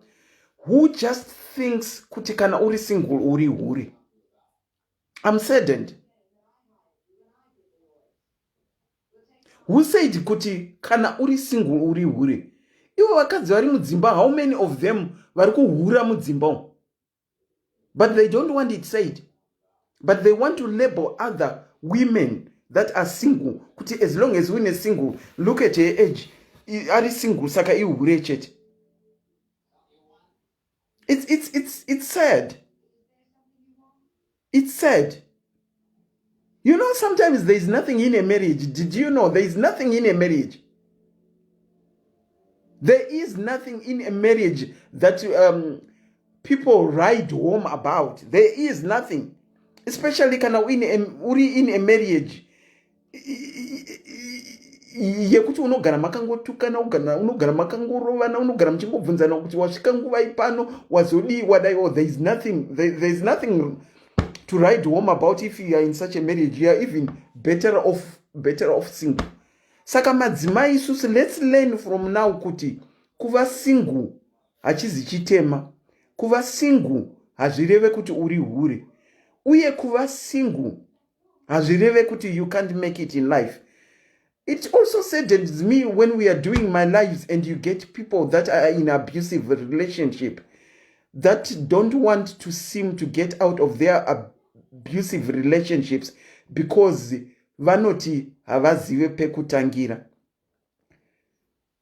who just thinks kuti kana uri single uri huri. I'm saddened. Who said kuti kana uri single uri huri? Ivo vakadzi vari mudzimba, how many of them vari kuhura mudzimba? But they don't want it said. But they want to label other women that are single kuti as long as one is single, look at her age, are single saka ihure chete. It's sad. It's sad. You know, sometimes there is nothing in a marriage. Did you know there is nothing in a marriage? There is nothing in a marriage that people write home about. There is nothing. Especially kana uri in a marriage. Yekuti unogara makangotukana, unogara makangorovana, unogara mchingobvunzana kuti wasvika nguva ipano wazodi wadai. Oh, there is nothing. There is nothing. to write home about if you are in such a marriage, you are even better off single. Saka madzimai isusu, let's learn from now kuti kuva single hachizi chitema. Kuva single hazvireve kuti uri hure. Uye kuva single hazvireve kuti you can't make it in life. It also saddens me when we are doing my lives and you get people that are in abusive relationship that don't want to seem to get out of their abusive relationships because vanoti havazive pekutangira.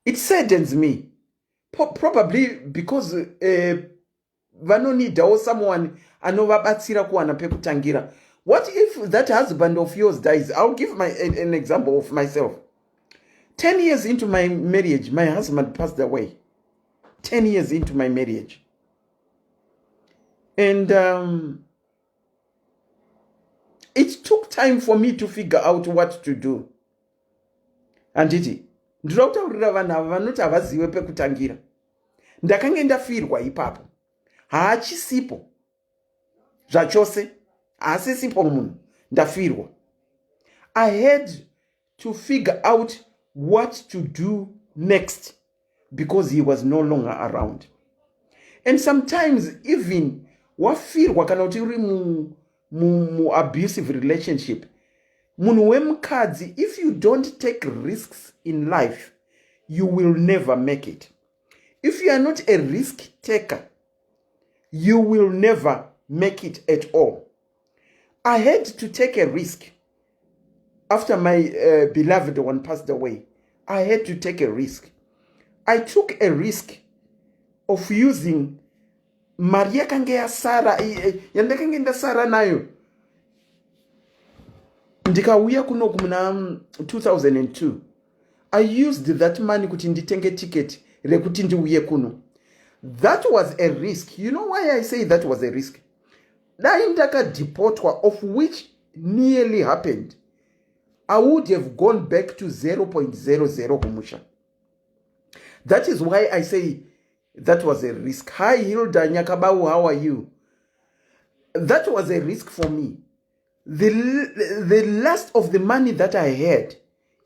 It saddens me. Probably because vanonidawo someone anovabatsira kuwana pekutangira. What if that husband of yours dies? I'll give an example of myself. 10 years into my marriage, my husband passed away. 10 years into my marriage. And it took time for me to figure out what to do. Anditi, ndinoda kutaurira vanhu ava vanoti havazive pekutangira. Ndakange ndafirwa ipapo. Haachisipo zvachose. Haasisipo munhu. Ndafirwa. I had to figure out what to do next because he was no longer around. And sometimes even wafirwa kana kuti uri mu abusive relationship, munhu wemukadzi, if you don't take risks in life, you will never make it. If you are not a risk taker, you will never make it at all. I had to take a risk. After my beloved one passed away, I had to take a risk. I took a risk of using Maria kange Sara yandakange ndasara nayo. Ndikauya kuno kumuna 2002. I used that money kuti nditenge ticket rekuti ndiuye kuno. That was a risk. You know why I say that was a risk? Dai ndaka deportwa, of which nearly happened. I would have gone back to 0.00 kumusha. That is why I say that was a risk. Hi Hilda Nyakabau, how are you? That was a risk for me. The last of the money that I had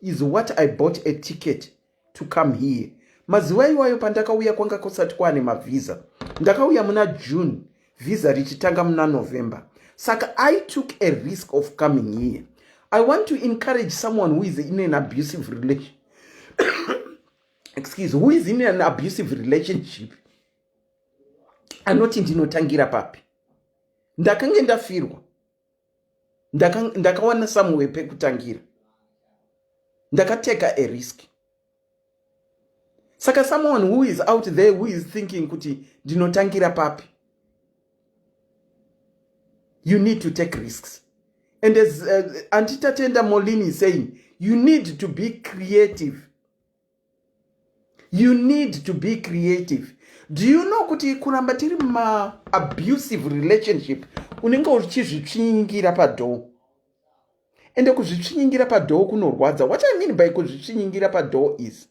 is what I bought a ticket to come here. Mazuwa iwayo pandakauya kwanga kusati kwane mavisa. Ndakauya muna June, visa richitanga muna November. Saka I took a risk of coming here. I want to encourage someone who is in an abusive relationship. Who is in an abusive relationship. Anoti ndinotangira papi. Ndakange ndafirwa. Ndakawana somewhere pekutangira. Ndakateka a risk. Saka someone who is out there who is thinking kuti ndinotangira papi. You need to take risks. And as Auntie Tenda Molini is saying, you need to be creative. You need to be creative. Do you know kuti kuramba tiri ma abusive relationship unenge uchizvitsvinyigira padoo. Ende kuzvitsvinyigira padoo kunorwadza. What I mean by kuzvitsvinyigira padoo is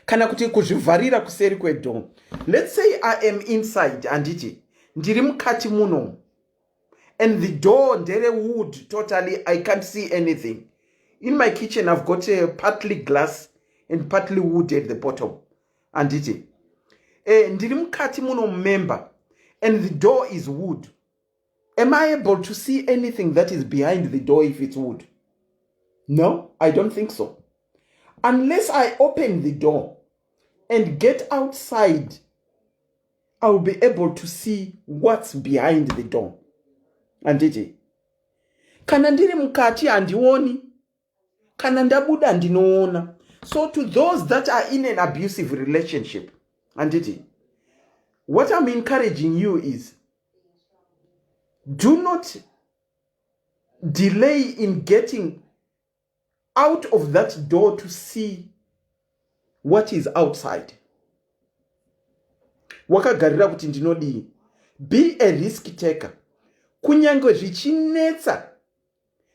kana kuti kuzvivharira kuseri kwedoo. Let's say I am inside anditi ndiri mukati muno. And the door, ndere wood, totally, I can't see anything. In my kitchen, I've got a partly glass and partly wood at the bottom. And it. Ndiri mukati muno member. And the door is wood. Am I able to see anything that is behind the door if it's wood? No, I don't think so. Unless I open the door and get outside, I will be able to see what's behind the door. Anditi. Kana ndiri mukati handioni. Kana ndabuda ndinoona. So to those that are in an abusive relationship, anditi, what I'm encouraging you is, do not delay in getting out of that door to see what is outside. Wakagarira kuti ndinodii. Be a risk taker. Kunyange zvichinetsa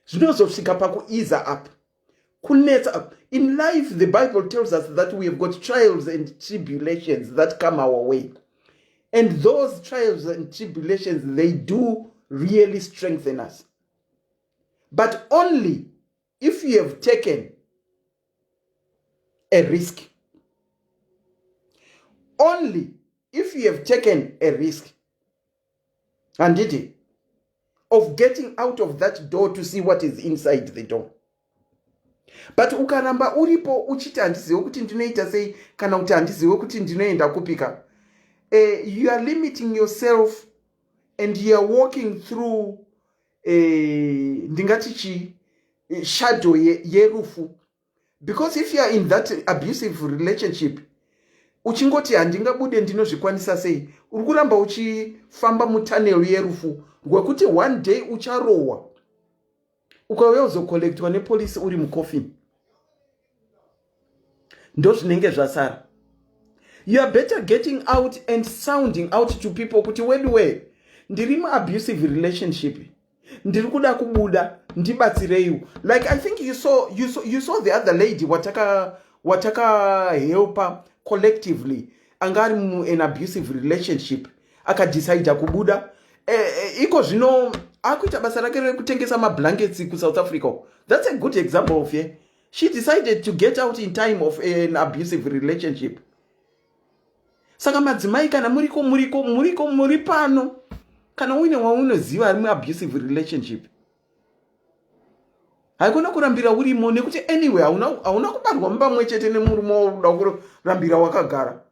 zvinozosvika pakuiza up. Kunetsa up. In life, the Bible tells us that we have got trials and tribulations that come our way. And those trials and tribulations, they do really strengthen us. But only if you have taken a risk. Only if you have taken a risk. And it of getting out of that door to see what is inside the door. But ukaramba uripo uchiti handiziwe kuti ndinoita sei kana kuti handiziwe kuti ndinoenda kupika. You are limiting yourself and you are walking through ndingati shadow yerufu. Because if you are in that abusive relationship, uchingoti handingabude ndinozvikwanisa sei, uri kuramba uchifamba mutunnel yerufu ngwekuti one day ucharohwa ukauya uzokolektwa nepolisi uri mucoffin. Ndo zvinenge zvasara. You are better getting out and sounding out to people kuti wedwe ndiri abusive relationship, ndiri kuda kubuda, ndibatsireiwo. Like I think you saw the other lady wataka helpa collectively angari in abusive relationship akadecide kubuda. Iko zvino akuita basa rake rekutengesa mablankets ku South Africa. That's a good example of it. She decided to get out in time of an abusive relationship. Saka madzimai kana muri pano kana uine waunoziva ari abusive relationship, haikona kurambira urimo nekuti anyway hauna kubarwa mumba mumwe chete nemurume wauda kurambira wakagara.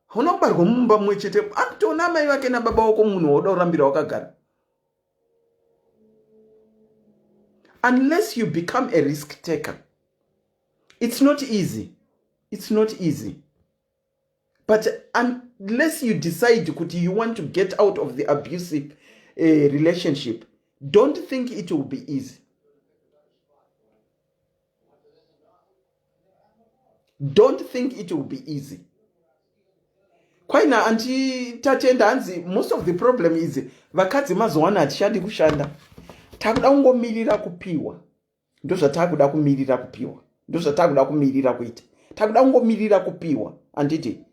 Hauna kubarwa mumba mumwe chete, anotona mai vake nababa wako munhu wauda kurambira wakagara. Unless you become a risk taker, it's not easy. It's not easy. But unless you decide that you want to get out of the abusive relationship, don't think it will be easy. Don't think it will be easy. Kwaina anti tatenda hanzi, most of the problem is vakadzi mazowana hatishandi kushanda. Takuda kungomirira kupiwa. Ndo zvatakuda kumirira kupiwa. Ndo zvatakuda kumirira kuita. Takuda kungomirira kupiwa. Anditi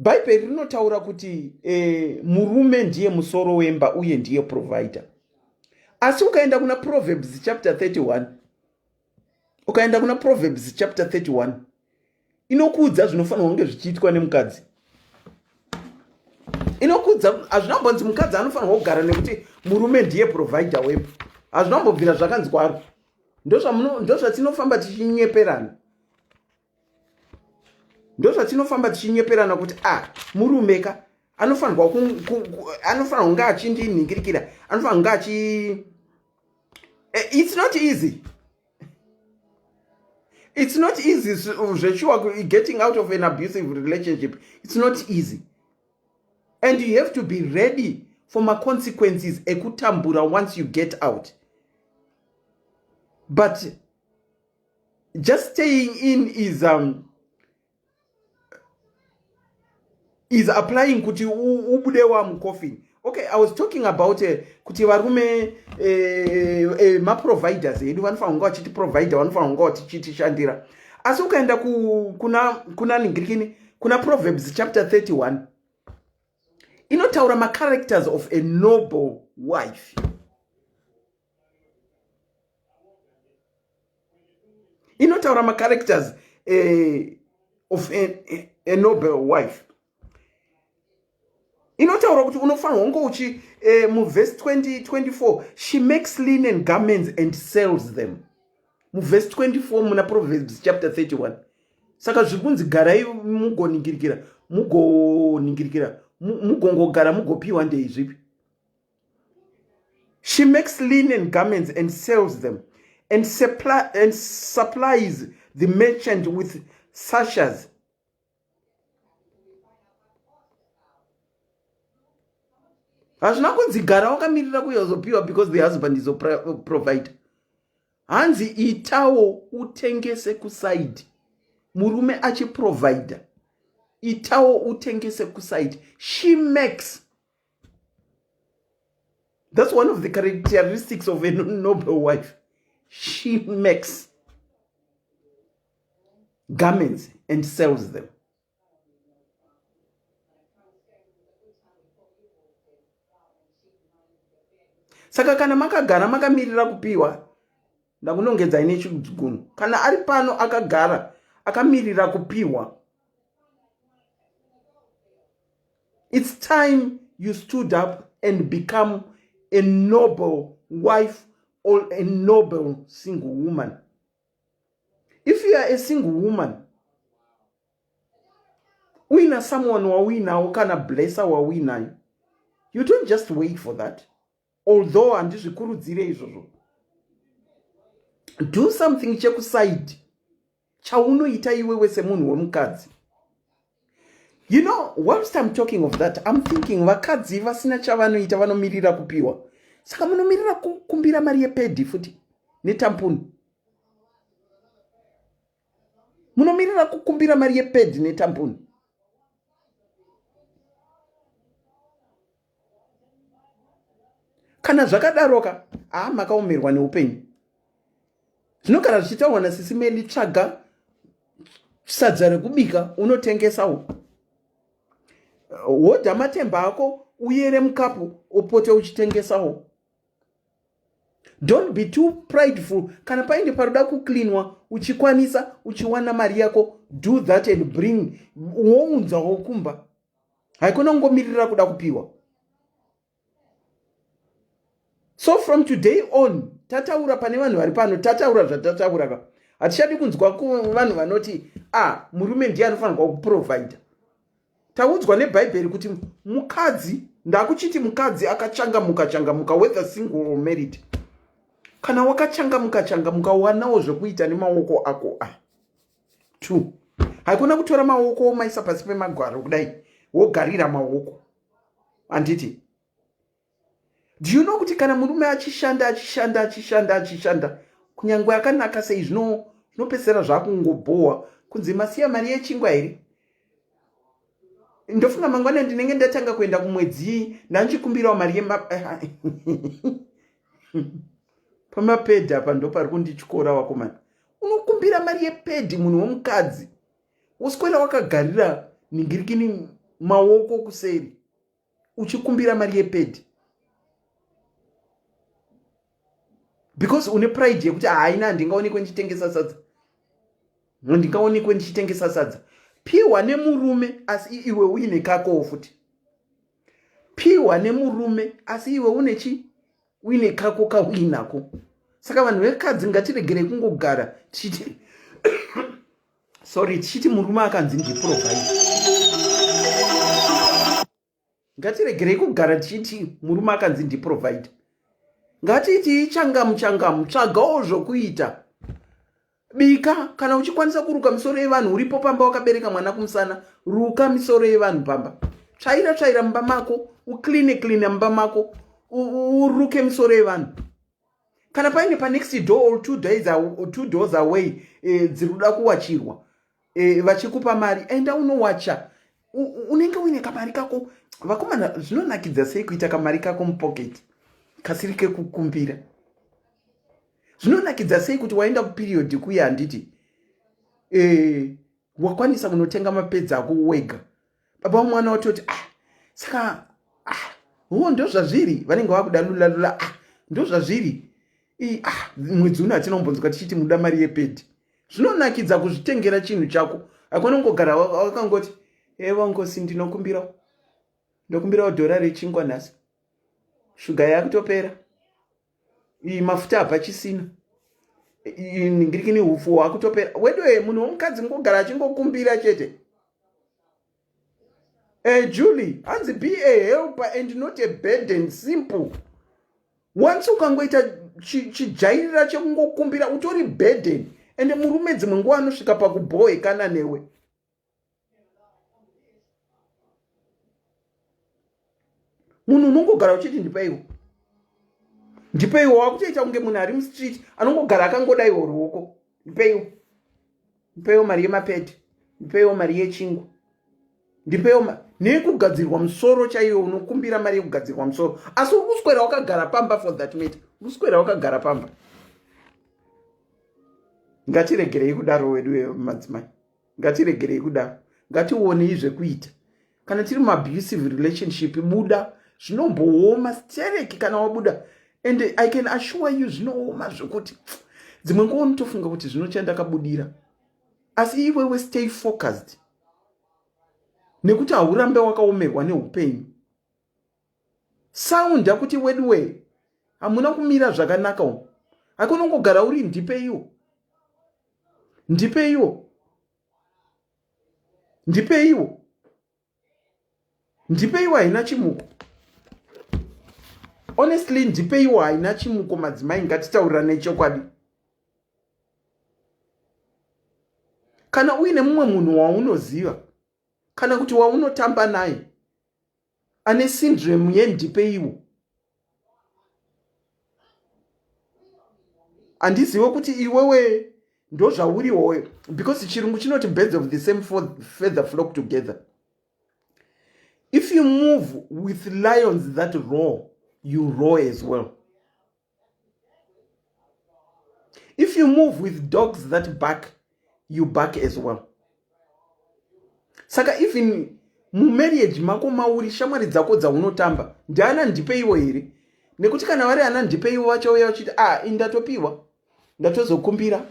Bible rinotaura kuti murume ndiye musoro wemba uye ndiye provider. Asi ukaenda kuna Proverbs chapter 31. Ukaenda kuna Proverbs chapter 31. Inokudza zvinofanirwa kunge zvichiitwa nemukadzi. Inokudza azvinambonzi mukadzi anofanirwa kugara nekuti murume ndiye provider wemba. Azvinambobvira zvakanzi kwaro. Ndo zvatinofamba tichinyeperana. Ndo zvatinofamba tichinyeperana kuti murume ka anofanirwa kunge achindiningirikira, anofanirwa kunge achi. It's not easy. It's not easy getting out of an abusive relationship. It's not easy. And you have to be ready for my consequences ekutambura once you get out. But just staying in is applying kuti ubude wa mcoffin. Okay, I was talking about kuti varume ma providers edu vanofanirwa kunge vachiti provider, vanofanirwa kunge vachitishandira. Asi ukaenda kuna ningirikini kuna Proverbs chapter 31 inotaura ma characters of a noble wife. Inotaura ma characters of a noble wife. Inotaura kuti unofanirwa kunge uchi mu verse 24 she makes linen garments and sells them. Mu verse 24 muna Proverbs chapter 31. Saka zvikunzi garai mugoningirikira, mugongogara mugopiwa ndeizvipi. She makes linen garments and sells them and supplies the merchant with sashes. Hazvina kunzi gara wakamirira kuzopiwa because the husband is a provider. Hanzi itawo utengese kusaidi. Murume achi provider. Itawo utengese kusaidi. She makes. That's one of the characteristics of a noble wife. She makes garments and sells them. Saka kana makagara makamirira kupiwa, ndakunongedza ine chigunu. Kana ari pano akagara akamirira kupiwa, it's time you stood up and become a noble wife or a noble single woman. If you are a single woman, wina someone wawina kana blessa wawina, you don't just wait for that. Although andizvikurudzire izvozvo, do something chekuside chaunoita iwewe semunhu wemukadzi. You know, whilst I'm talking of that, I'm thinking vakadzi vasina chavanoita vanomirira kupiwa. Saka munomirira kukumbira mari yepedhi futi netamponi. Munomirira kukumbira mari yepedhi netamponi. Kana zvakadaroka, makaomerwa neupenyu. Zvinogara zvichitaurwa naSis MELLY, tsvaga sadza rekubika unotengesawo. Wodha matemba ako uyere mukapu upote uchitengesawo. Don't be too prideful. Kana paine paroda kuklinwa uchikwanisa uchiwana mari yako, do that and bring wounzawo kumba. Haikona ngomirira kuda kupiwa. So from today on, tataura pane vanhu vari pano, tataura zvatataura ka. Hatichadi kunzwa vanhu vanoti, murume ndiye anofanirwa kuprovide. Taudzwa neBhaibheri kuti mukadzi, ndakuchiti mukadzi akachangamuka whether single or married. Kana wakachangamuka wanawo zvekuita nemaoko ako. 2. Haikona kutora maoko womaisa pasi pemagwaro kudai wogarira maoko. Anditi. Do you know kuti kana murume achishanda kunyangwe akanaka sei zvinopesera zvakungobhowa kunzi masiya mari yechingwa here. Ndofunga mangwana ndinenge ndatanga kuenda kumwedzi ndanchikumbirawo mari pamapedhi apa ndo pari kundityora wakomana. Unokumbira mari yepedhi munhu womukadzi woswera wakagarira ningirikini maoko kuseri uchikumbira mari yepedhi. Because une pride yekuti haina handingaonekwe ndichitengesa sadza. Piwa nemurume asi iwe uine kako futi. Piwa nemurume asi iwe uine kako kauinako. Saka vanhu vekadzi ngatiregere kungogara tichiti tichiti murume akanzi ndiprovide. Ngatiregere kugara tichiti murume akanzi ndiprovide. Ngatiti changamu tsvagawo zvokuita. Bika, kana uchikwanisa kuruka misoro yevanhu uripo pamba wakabereka mwana kumusana, ruka misoro yevanhu pamba. Tsvaira mumba mako, ukline mumba mako, uruke misoro yevanhu. Kana paine pa next door or 2 doors away dzirikuda kuwachirwa, vachikupa mari, enda unowacha. Unenge uine kamari kako. Vakomana zvinonakidza sei kuita kamari kako mupocket. Kasirike kukumbira. Zvinonakidza sei kuti waenda kuperiod kuya handiti wakwanisa kunotenga mapedzi ako wega. Baba mwana watoti saka ndo zvazviri vanenge vakuda lula ndo zvazviri. Mwedzi uno hatinombonzwa tichiti muda mari yepedhi. Zvinonakidza kuzvitengera chinhu chako. Hakuna ngogara wakangoti wangosi ndokumbirawo dhora rechingwa nhasi. Shuga yakutopera. Mafuta abva chisina. Ngirikini hufu wakutopera. Wedwe munhu womukadzi ngogara achingokumbira chete. Julie, hanzi be a helper and not a burden. Simple. Once ukangoita chijairira chekungokumbira utori burden. Ende murume dzimwe nguva anosvika pakubhohekana newe. Munhu unongogara uchiti ndipeiwo wakutoita kunge munhu ari mustreet anongogara akangodaiwo ruoko. Ndipeiwo mari yemapedhi, ndipeiwo mari yechingwa, ndipeiwo nekugadzirwa musoro chaiyo. Unokumbira mari yekugadzirwa musoro asi uri kuswera wakagara pamba. For that matter uri kuswera wakagara pamba. Ngatiregerei kudaro wedu madzimai, ngatiregerei kudaro. Ngatiwonei zvekuita. Kana tiri mu abusive relationship buda, zvinombooma stereki kana wabuda. And I can assure you zvinooma zvokuti dzimwe nguva unotofunga kuti zvino chandakabudira, asi iwewe stay focused, nekuti haurambe wakaomerwa neupenyu. Saunda kuti wedwe hamuna kumira zvakanaka umo, hakunongogara uri ndipeiwo, ndipeiwo, ndipeiwo, ndipeiwo haina chimuko. Honestly, ndipeiwo haina chimuko. Madzimai, ngatitaurirane chokwadi. Kana uine mumwe munhu waunoziva kana kuti waunotamba naye ane syndrome yendipeiwo, handizive kuti iwewe ndo zvauriwo, because chirungu chinoti birds of the same feather flock together. If you move with lions that roar, you roar as well. If you move with dogs that bark, you bark as well. Saka even mumarriage mako mauri shamwari dzako dzaunotamba ndiana ndipeiwo here, nekuti kana vari ana ndipeiwo vachauya vachiti indatopiwa, ndatozokumbira,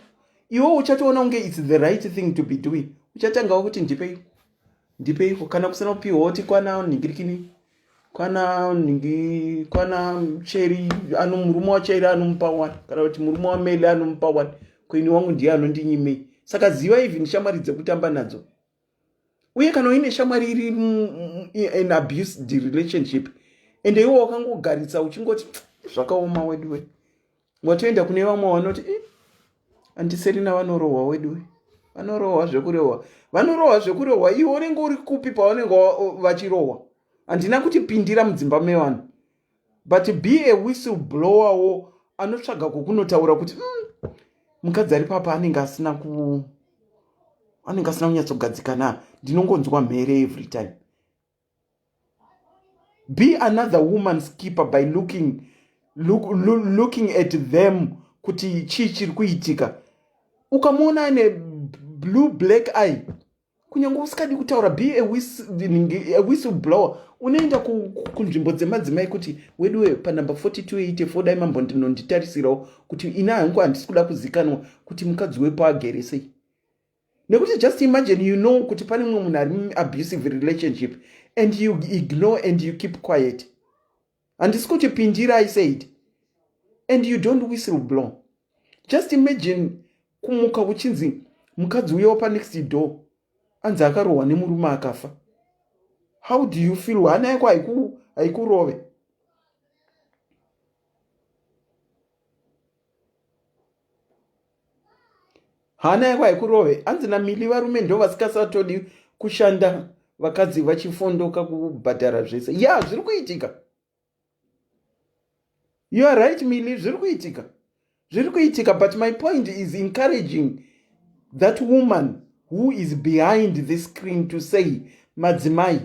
iwo uchatoona unge it's the right thing to be doing. Uchatangawo kuti ndipeiwo, kana kusina kupiwa woti kwana ningirikini, kwana cheri, murume wacheri anomupa 1, kana kuti murume wamele anomupa 1, kweni wangu ndiye anondinyimei. Saka ziva even shamwari dzekutamba nadzo. Uye kana uine shamwari iri in abused relationship, ende iwo wakangogaritsa uchingoti zvakaoma wedwe, watoenda kune vamwe vanoti Auntie Selina vanorohwa wedwe, vanorohwa zvekurohwa, vanorohwa zvekurohwa. Iwe unenge uri kupi pavanenge vachirohwa? Handina kuti pindira mudzimba mevanhu, but be a whistleblower wo anotsvaga kukunotaura kuti mukadzi ari papa anenge asina kunyatsogadzikana, ndinongonzwa mhere every time. Be another woman's keeper by looking at them kuti chii chiri kuitika. Ukamona ane blue black eye, kunyange usikadi kutaura, be a whistleblower. Unoenda kunzvimbo dzemadzimai kuti wedwe panumber 4284 dai mambo ndinonditarisirawo kuti ina hangu handisi kuda kuzikanwa kuti mukadzi wepo agere sei. Nekuti just imagine, you know kuti pane mumwe munhu ari abusive relationship and you ignore and you keep quiet. Handisi kuti pindira, I said, and you don't whistleblow. Just imagine kumuka uchinzi mukadzi uyo pa next door anzi akarohwa nemurume akafa. How do you feel? Hana yako haikurove. Hana yako haikurove. Anzi na mili varume ndo vasikasatodi kushanda vakadzi vachifondoka kubhadhara zvese. Yeah, zviri kuitika. You are right, Mili, zviri kuitika. Zviri kuitika, but my point is encouraging that woman who is behind the screen to say, madzimai,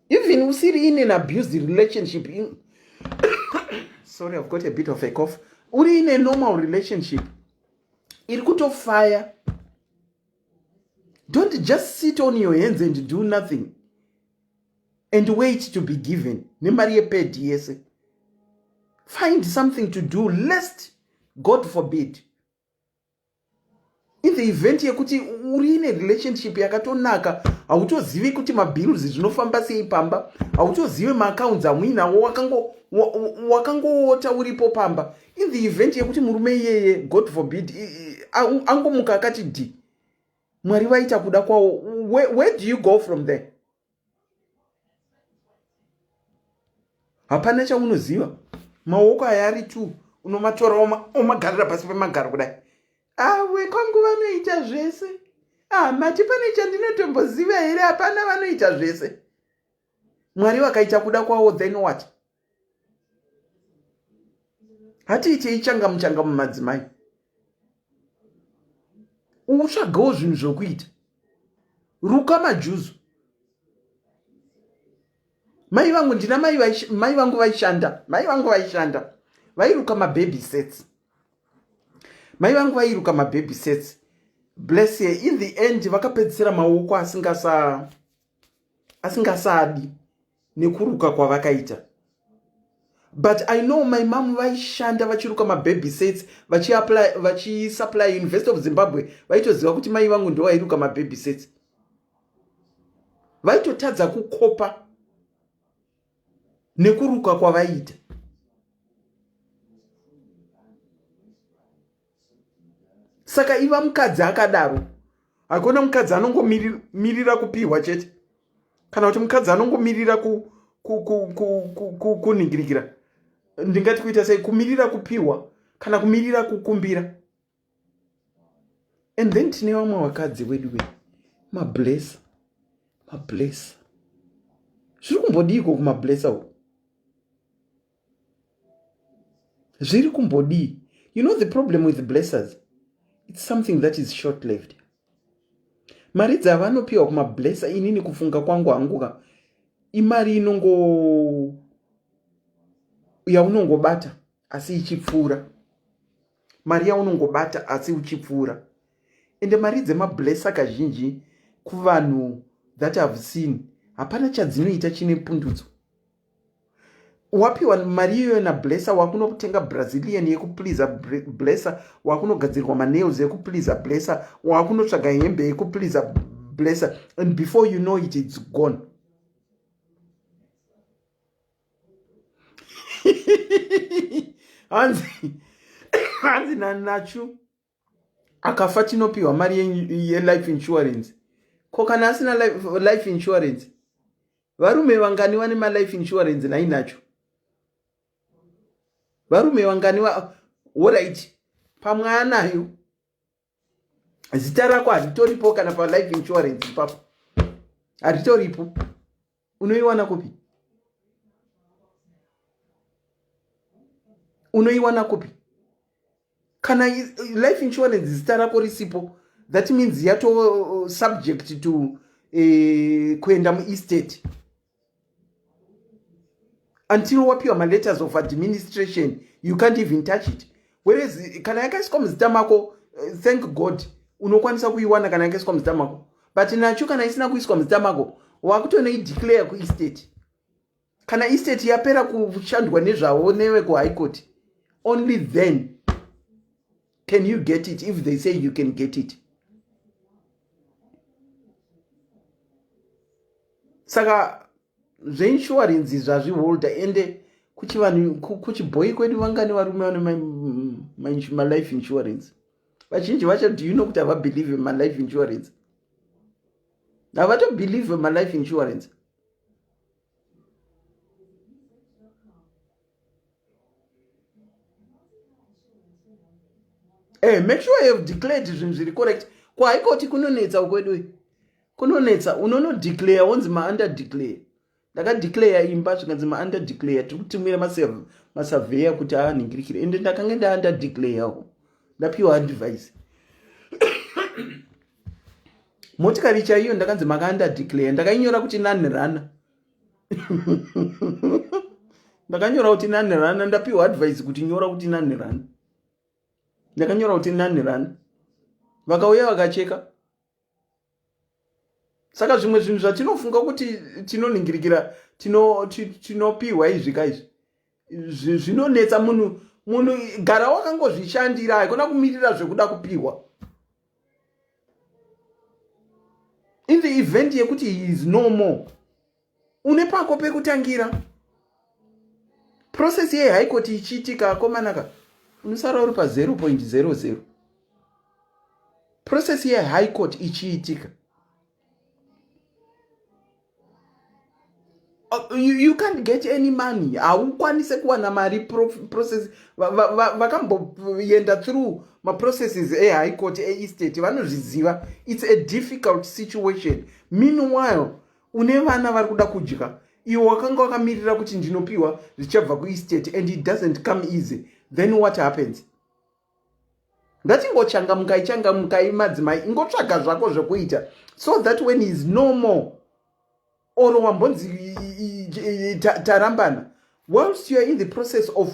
even usiri in an abused relationship, sorry, I've got a bit of a cough. Uri in a normal relationship, it could of fire. Don't just sit on your hands and do nothing and wait to be given. Find something to do, lest God forbid, in the event yekuti uri in a relationship yakatonaka, hautozivi kuti mabills zvinofamba sei pamba, hautozivi maaccounts amuinawo wakangoota uripo pamba. In the event yekuti murume iyeye, God forbid, angomuka akati di, Mwari vaita kuda kwawo, where do you go from there? Hapana chaunoziva. Maoko ayari tu unomatora omagarira pasi pemagaro kudai. We kwangu vanoita zvese. Mati pane chandinotomboziva here, hapana vanoita zvese. Mwari vakaita kuda kwawo, then what? Hatiitei changamuchanga mumadzimai. Utsvagawo zvinhu zvokuita. Ruka majuzu. Mai vangu ndina mai vangu vaishanda. Vairuka mababy sets. Mai vangu vairuka mababy sets. Bless her. In the end vakapedzisira maoko asingasadi nekuruka kwavakaita. But I know my mom vaishanda vachiruka mababy sets vachisupply University of Zimbabwe vaitoziva kuti mai vangu ndo vairuka mababy sets. Vaitotadza kukopa nekuruka kwavaita. Saka iva mukadzi akadaro, hakuna mukadzi anongomirira kupiwa chete, kana kuti mukadzi anongomirira kuningirikira. Ndingati kuita sei, kumirira kupiwa kana kumirira kukumbira. And then tine vamwe vakadzi wedu mablessa. Zviri kumbodiko kumablessa uko? Zviri kumbodii? You know the problem with the blessers? It's something that is short-lived. Mari dzavanopiwa kumablessa, inini kufunga kwangu hanguka, imari yaunongobata asi ichipfuura. Mari yaunongobata asi uchipfuura. Ende mari dzemablessa kazhinji kuvanhu that I've seen, hapana chadzinoita chine pundutso. Wapiwa mari iyoyo nablessa, wakunotenga Brazilian yekupleasa blessa, wakunogadzirwa manails yekupleasa blessa, wakunotsvaga hembe yekupleasa blessa, and before you know it, it's gone. Hanzi nanachu akafa tinopiwa mari life insurance. Ko kana asina life insurance, varume vangani vane life insurance nainacho? Varume vangani alright, pamwe anayo zita rako haritoripo kana pa life insurance ipapo, haritoripo. Unoiwana kupi? Unoiwana kupi? Kana life insurance zita rako risipo, that means yato subject to kuenda mu-estate until wapiwa ma letters of administration. You can't even touch it. Whereas kana yakaiswa muzita mako, thank God unokwanisa kuiwana kana yakaiswa muzita mako. But nacho kana isina kuiswa muzita mako, wakutonoideclare ku-estate. Kana estate yapera kushandwa nezvavo newe ku-high court, only then can you get it, if they say you can get it. Saka zvinsurance zvazviholda, ende kuchibhoyi kwedu vangani varume vane ma life insurance. Vazhinji vacho, do you know kuti havabelieve in my life insurance? Havatobelieve in my life insurance. Make sure you have declared zvinhu zviri correct. Kwa ikoti kunonetsa ukwedu. Kunonetsa, unonodeclare onzi ma-under declare. Ndakadeclare imba zvikanzi ma-under declare. Tikutumira masurveyor kuti aningirikire. Ende ndakanga nda-under declare. Ndapiwa advice. Motikari chaiyo ndakanzi maka-under declare. Ndakainyora kuti nani rana. Ndakanyora kuti nani rana. Ndapiwa advice kuti nyora kuti nani rana. Ndakanyora kuti nani rana. Vakauya vakacheka. Saka zvimwe zvinhu zvatinofunga kuti tinoningirikira, tinopiwa izvika izvi, zvinonetsa munhu gara wakangozvishandira, haikona kumirira zvekuda kupiwa. In the event yekuti he is no more, une pako pekutangira. Process yehigh court ichiitika, akomanaka unosara uri pa 0.00. Process yehigh court ichiitika, you can't get any money. Haukwanise kuwana mari process. Vakamboenda through ma processes high court estate, vanozviziva. It's a difficult situation. Meanwhile, une vana vari kuda kudya, iwe wakanga wakamirira kuti ndinopiwa zvichabva kuestate, and it doesn't come easy. Then what happens? Ngatingochangamukai madzimai, ingotsvaga zvako zvekuita, so that when he is no more, or wambonzi tarambana, whilst you are in the process of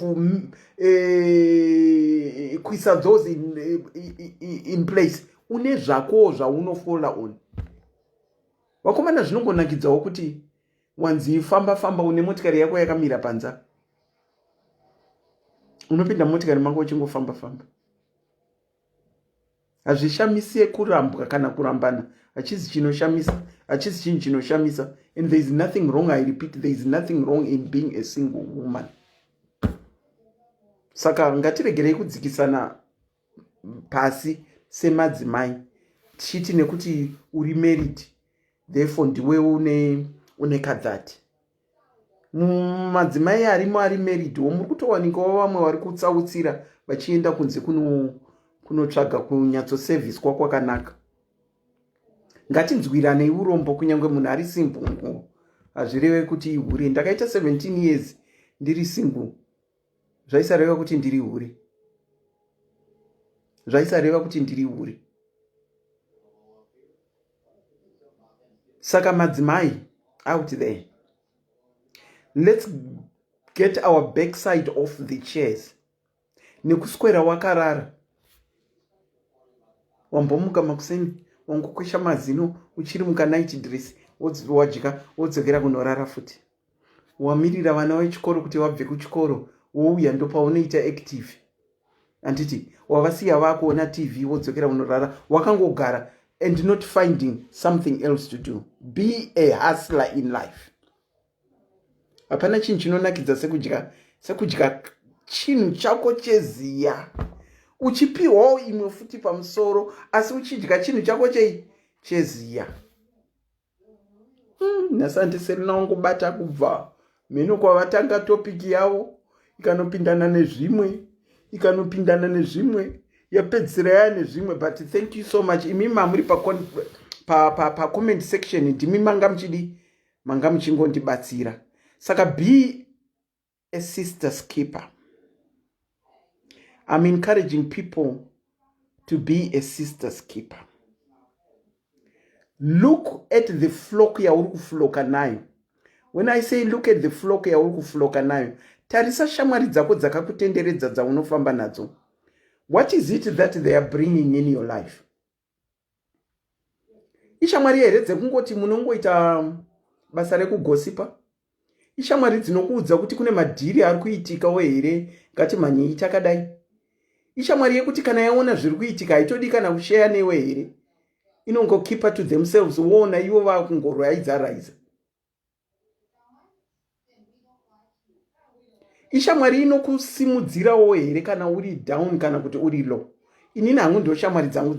kuisa those in place, une zvako zvaunofola on. vakomana zvinongonakidzawo kuti wanzi famba une motikari yako yakamira panza, unopinda motikari mako uchingofamba. Hazvishamisi kurambwa kana kurambana, hachizi chinoshamisa, hachizi chinhu chinoshamisa. And there is nothing wrong, I repeat, there is nothing wrong in being a single woman. Saka ngatiregerei kudzikisana pasi semadzimai tichiti nekuti uri married therefore ndiwe une kadzati. Madzimai arimo ari married muri kutowanikawo vamwe vari kutsautsira vachienda kunze kunotsvaga kunyatsoserviswa kwakanaka. Ngatinzwiranei urombo kunyange munhu ari single. Hazvireve kuti ihure. Ndakaita 17 years ndiri single. Zvaisareva kuti ndiri hure. Saka madzimai out there, let's get our backside off the chairs. Nekuswera wakarara, wambomuka makuseni, wangokwesha mazino, uchiri muka night dress, wadzika, wodzokera kunorara futi. Wamirira vana vechikoro kuti vabve kuchikoro, wouya ndopaunoita active. Anditi, wavasiya vakuona TV, wodzokera kunorara, wakangogara and not finding something else to do. Be a hustler in life. Hapana chinhu chinonakidza sekudya chinhu chako cheziya. Uchipiwawo imwe futi pamusoro, asi uchidya chinhu chako cheziya. Auntie Selina wangobata kubva meno kwavatanga topic yavo, ikanopindana nezvimwe, yapedzisira yana nezvimwe. But thank you so much. Imi mamuri pa comment section ndimi manga muchingondibatsira. Saka be a sister's keeper. I'm encouraging people to be a sister's keeper. Look at the flock ya uri kufloka nayo. When I say look at the flock ya uri kufloka nayo, tarisa shamwari dzako dzakakutenderedza dzaunofamba nadzo. What is it that they are bringing in your life? Ishamwari here dzekungoti munongoita basa rekugosipa. Ishamwari dzinokuudza kuti kune madhiri ari kuitikawo here, ngatimhanyei takadai. Ishamwari yekuti kana yaona zviri kuitika haitodi kana kushare newe here, inongokeep to themselves, wona ivo vakungoraiza. Ishamwari inokusimudzirawo here kana uri down kana kuti uri low. Inini hangu ndo shamwari dzangu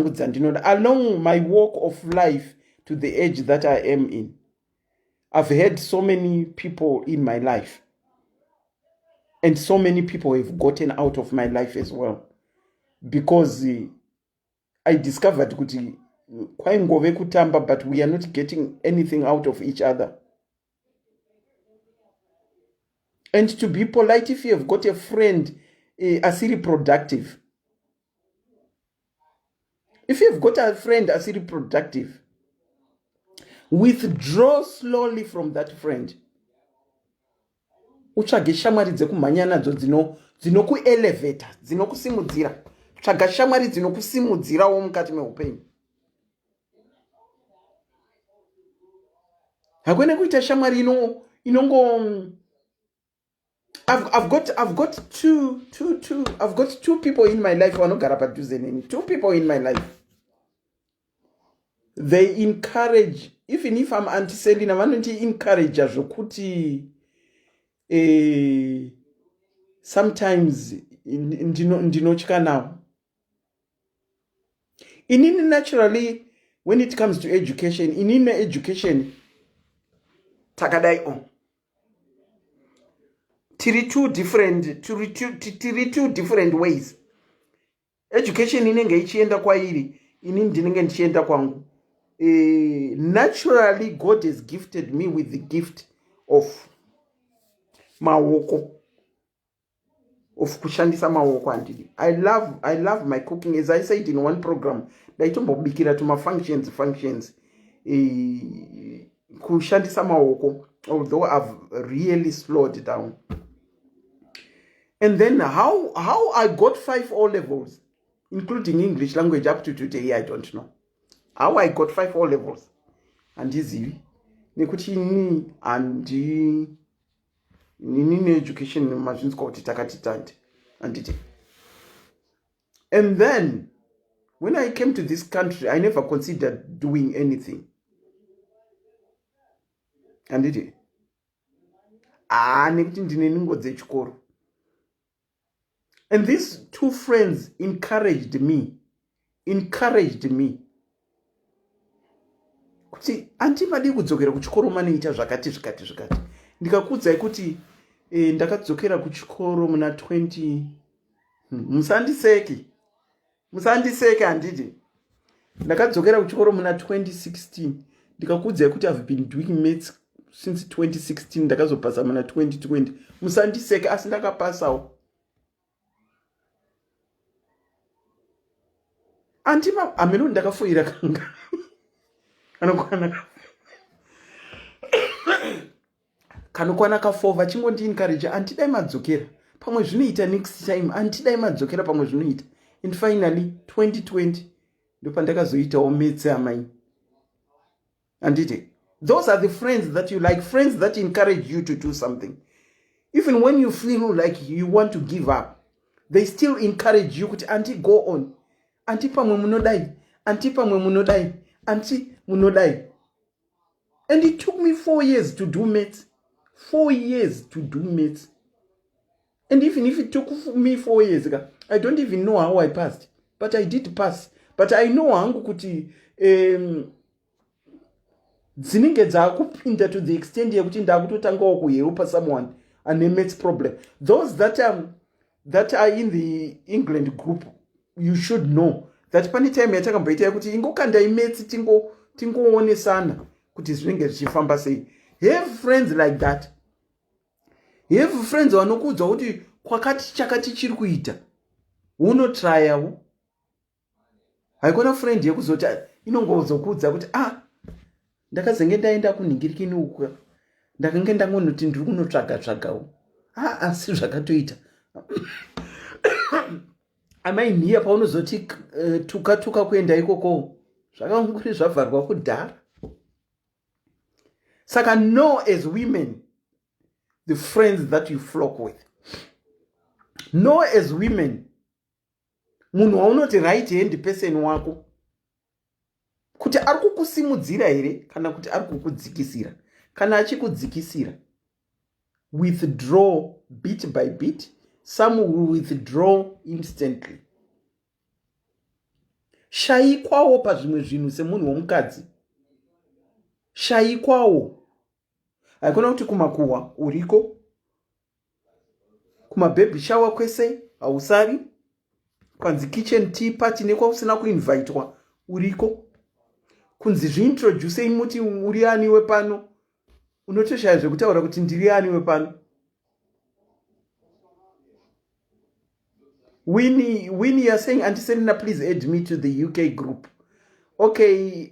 dzandinoda. Along my walk of life to the age that I am in, I've had so many people in my life. And so many people have gotten out of my life as well. Because I discovered kuti kwaingove kutamba, but we are not getting anything out of each other. And to be polite, if you have got a friend asiri productive, withdraw slowly from that friend. Utsvage shamwari dzekumhanya nadzo dzinokuelevata, dzinokusimudzira. Tsvaga shamwari dzinokusimudzirawo mukati meupenyu. Hakwene kuita shamwari inongo I've got two people in my life vanogara padhuze neni. 2 people in my life. They encourage, even if I'm Auntie Selina, vanoti encourage zvokuti sometimes ndinotya nawo. Inini naturally, when it comes to education, inini education takadai on. Tiri two different ways. Education inenge ichienda kwairi, inini ndinenge ndichienda kwangu. Naturally, God has gifted me with the gift of maoko, of kushandisa maoko andidi. I love my cooking. As I said in one program, ndaitombobikira tuma functions kushandisa maoko, although I've really slowed down. And then how I got 5 O levels, including English language up to today, I don't know. how I got 5 O levels handizivi nekuti ini education mazvinzwa kuti takati tandi handiti. And then when I came to this country, I never considered doing anything. Handiti nekuti ndine ningo dzechikoro. And these 2 friends encouraged me kuti handipadi kudzokera kuchikoro manoita zvakati zvikati. Ndikakuudzai kuti ndakadzokera kuchikoro muna 20 musandiseki handiti. Ndakadzokera kuchikoro muna 2016. Ndikakuudzai kuti I've been doing maths since 2016. Ndakazopasa muna 2020. Musandiseki, asi ndakapasawo. Antima ameno ndakafoira kanga. Kanokwana ka4 vachingondi encourage antidai madzokera pamwe zvinoita next time, antidai madzokera pamwe zvinoita. And finally 2020 ndopandakazoitawo maths amai. Anditi, those are the friends that you like, friends that encourage you to do something. Even when you feel like you want to give up, they still encourage you kuti anti go on, anti pamwe munodai, anti pamwe munodai, anti munodai. And it took me 4 years to do maths. 4 years to do maths. And even if it took me 4 years, I don't even know how I passed. But I did pass. But I know hangu kuti dzinenge dzakupinda to the extent yekuti ndakutotangawo kuhelpa someone ane maths problem. Those that are in the England group, you should know that pani time yatakamboita yekuti ingokandai maths tingoonesana kuti zvinenge zvichifamba sei. Have friends like that. Have friends vanokuudza kuti kwakati chakati chiri kuita unotryawo. Haikona friend yekuzoti inongozokuudza kuti ndakazenge ndaenda kunhingirikini uku ndakange ndangonoti ndiri kunotsvaga-tsvagawo. Asi zvakatoita. Amainiya paunozoti tuka kuenda ikoko zvakanguri zvavharwa kudhara. Saka know as women the friends that you flock with. Know as women munhu waunoti right hand person wako kuti ari kukusimudzira here kana kuti ari kukudzikisira. Kana achikudzikisira, withdraw bit by bit. Some will withdraw instantly. Shayikwawo pazvimwe zvinhu semunhu womukadzi. Shayikwawo. Haikona kuti kumakuhwa uriko, kumababy shower kwese hausari, kwanzi kitchen tea party nekwausina kuinvitwa uriko, kunzi zviintroduce muti uri ani wepano, unotoshaya zvekutaura kuti ndiri ani wepano. Winnie, you're saying, Auntie Selina, please add me to the UK group. Okay,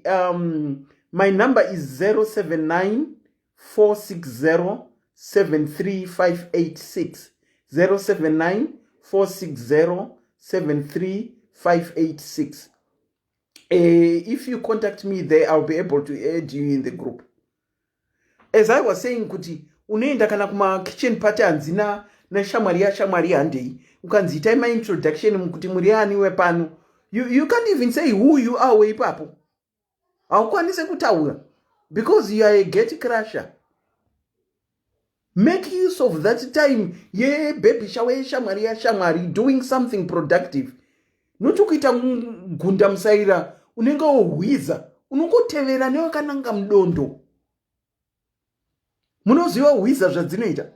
my number is 079-460-73586. 079-460-73586. If you contact me there, I'll be able to add you in the group. As I was saying, kuti unoenda kana kuma kitchen party anzina na shamwari handei ukanzita my introduction kuti muri ani wepano, you can't even say who you are weipapo. Haukwanise kutaura because you are a gate crusher. Make use of that time. Baby shower shamwari doing something productive. Not kuita gunda msaira unenga ohwiza unongotevera newakananga mdondo. Munoziva hwiza zvadzinoita.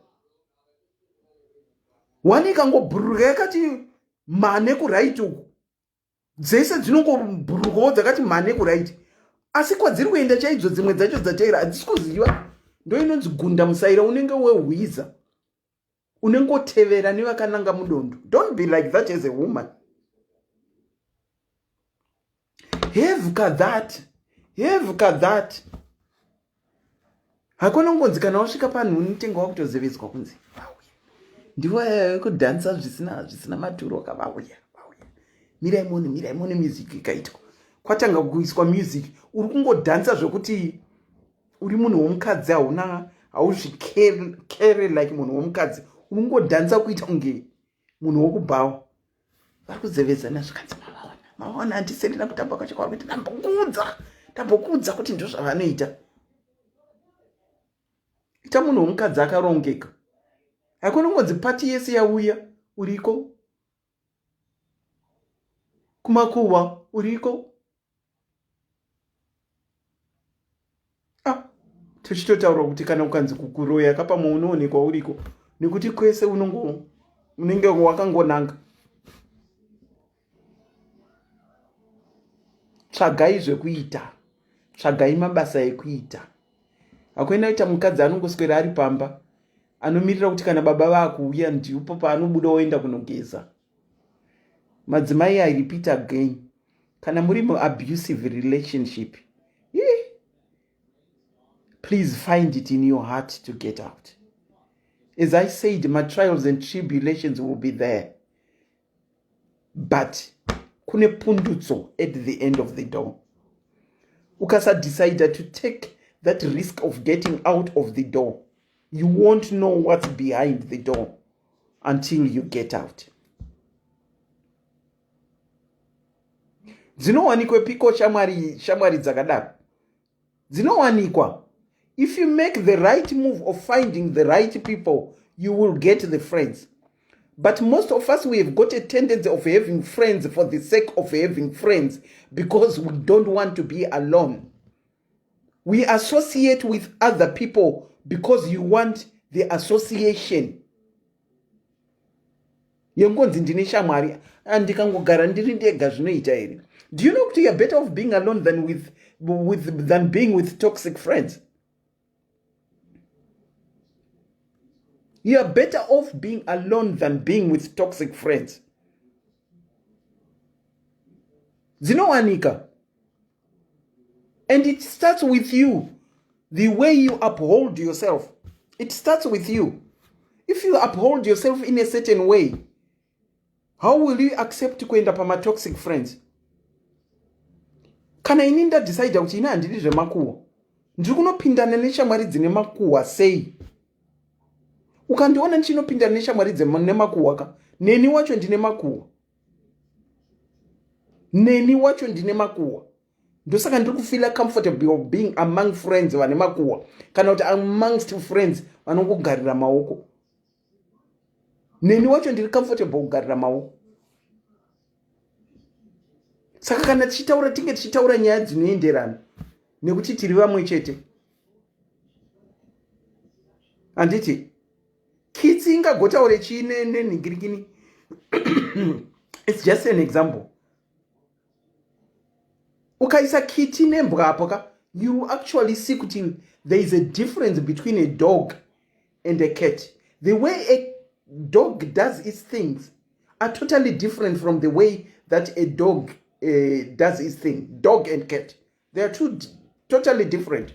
Wanikangobhuruka yakati mane kuraiti uku. Dzese dzinongobhurukawo dzakati mane kuraiti. Asi kwadziri kuenda chaidzo dzimwe dzacho dzateera hadzisi kuziva. Ndo inonzi gunda musaira unenge wehwiza. Unengotevera newakananga mudondo. Don't be like that as a woman. Have that. Hakuna ngonzi kana wasvika panhu unotenga wakutozevezwa kunzi ndivo kudhansa zvisina maturo kavauya. Mirai mone music ikaitwa. kwatanga kuiswa music uri kungodhansa zvekuti uri munhu womukadzi hauzvikere like munhu womukadzi uri kungodhansa kuita kunge munhu wokubhawa. Vari kuzevezana zvakanzi maona Auntie Selina kutamba kwacho kwauri kuti ndambokudza kuti ndo zvavanoita. Ita munhu womukadzi akarongeka. Hakuna ngodzi pati yese yauya uriko, kumakuhwa uriko. Tichitotaura kuti kana ukanzi kukuroya kapamwe unoonekwa uriko, nekuti kwese unenge wakangonanga. Tsvagai zvekuita, tsvagai mabasa ekuita. Hakuenda kuita mukadzi anongoswera ari pamba, anomirira kuti kana baba vakuuya ndipo paanobuda oenda kunogeza. Madzimai, I repeat again, kana muri abusive relationship, please find it in your heart to get out. As I said, my trials and tribulations will be there. But kune pundutso at the end of the door. Ukasa decided to take that risk of getting out of the door, you won't know what's behind the door until you get out. Dzinowanikwa piko shamwari dzakadaro. Dzinowanikwa. If you make the right move of finding the right people, you will get the friends. But most of us, we have got a tendency of having friends for the sake of having friends because we don't want to be alone. We associate with other people because you want the association. Yengonzi ndine shamwari andikangogara ndiri ndega zvinoita here. Do you know that you're better off being alone than being with toxic friends? You are better off being alone than being with toxic friends. Zinowanika. And it starts with you. The way you uphold yourself. It starts with you. If you uphold yourself in a certain way, how will you accept kuenda pama toxic friends? Kana ininda decide kuti ina handiri zvemakuhwa. Ndiri kunopindana neshamwari dzine makuhwa sei? Ukandiona ndichinopindana neshamwari dzine makuhwa ka, neni wacho ndine makuhwa. Neni wacho ndine makuhwa. Ndosaka ndiri kufeel comfortable being among friends vane makuhwa kana kuti amongst friends vanongogarira maoko. Neni wacho ndiri comfortable kugarira maoko. Saka kana tichitaura tinge tichitaura nyaya dzinoenderana nekuti tiri vamwe chete. Anditi kitsi ingagotaure chine nenhingirikini. It's just an example. Ukaisa kiti nembwa apo ka, you actually see kuti there is a difference between a dog and a cat. The way a dog does its things are totally different from the way that a dog does its thing. Dog and cat, they are two totally different.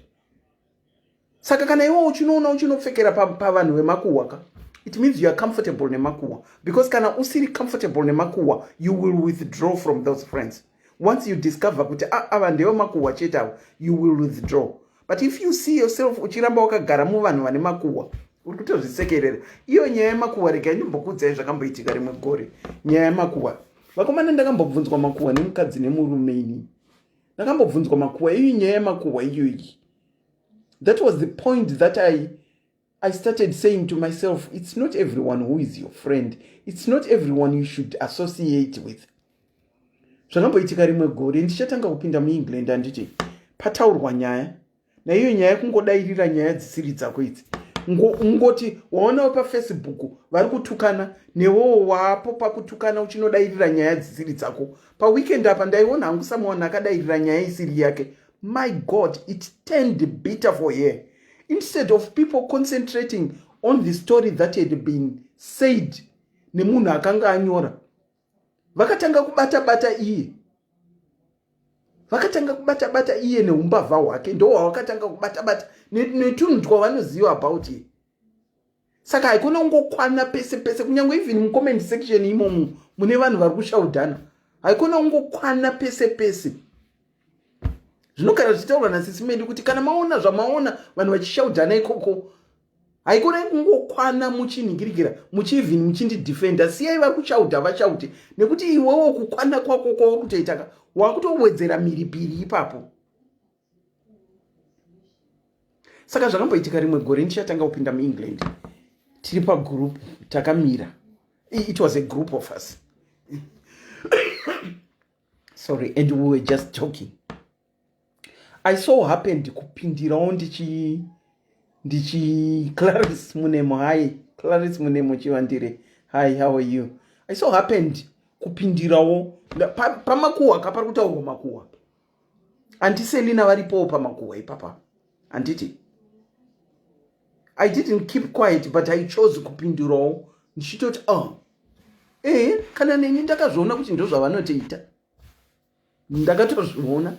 Saka kana iwo uchinoona uchinopfekera pavanhu vemakuhwa ka, it means you are comfortable nemakuhwa. Because kana usiri comfortable nemakuhwa, you will withdraw from those friends. Once you discover kuti ava ndevo makuhwa chetawo, you will withdraw. But if you see yourself uchiramba wakagara muvanhu vane makuhwa, uri kutozvisekerera. Iyo nyaya yemakuhwa rega ndimbokudzai zvakamboitika rimwe gore. Nyaya yemakuhwa. Vakomana ndakambobvunzwa makuhwa nemukadzi nemurume ini. Ndakambobvunzwa makuhwa, iyo nyaya yemakuhwa iyoyi. That was the point that I started saying to myself, it's not everyone who is your friend. It's not everyone you should associate with. Zvakamboitika rimwe gore ndichatanga kupinda muEngland anditi pataurwa nyaya. Na iyo nyaya kungodairira nyaya dzisiri dzako idzi. Ungoti waonawo paFacebook vari kutukana newowo wapo pakutukana uchinodairira nyaya dzisiri dzako. Paweekend apa ndaiona hangu samuwana akadairira nyaya isiri yake. My God, it turned bitter for her. Instead of people concentrating on the story that had been said nemunhu akanga anyora, vakatanga kubata iye. Vakatanga kubata iye neumbavha hwake. Ndo wakatanga kubata netunhu twavanoziva about it. Saka haikona ungokwana pese kunyange even mucomment section imomo mune vanhu vari kushaudhana. Haikona ungokwana pese. zvinogara zvichitaurwa naSIS MELLY kuti kana maona zvamaona vanhu vachishaudzana ikoko, haikona kungokwana muchinhingirikira muchiivhini muchindidhifenda. Siyai vari kushaudha vashaute, nekuti iwewo kukwana kwako kwauri kutoita wakutowedzera mhiripiri ipapo. Saka zvakamboitika rimwe gore ndichatanga kupinda muEngland, tiri pagroup takamira. It was a group of us. Sorry, and we were just talking. I so happened kupindirawo ndichi Clarice Munemo. Hi Clarice Munemo chivandire. Hi, how are you? I so happened kupindirawo pamakuwa kapari kutaurwa makuwa. Auntie Selina varipo pamakuwa ipapa. Anditi I didn't keep quiet, but I chose kupindirawo ndichitoti kana neni ndakazviona kuti ndo zvavanotoita. Ndakatozviona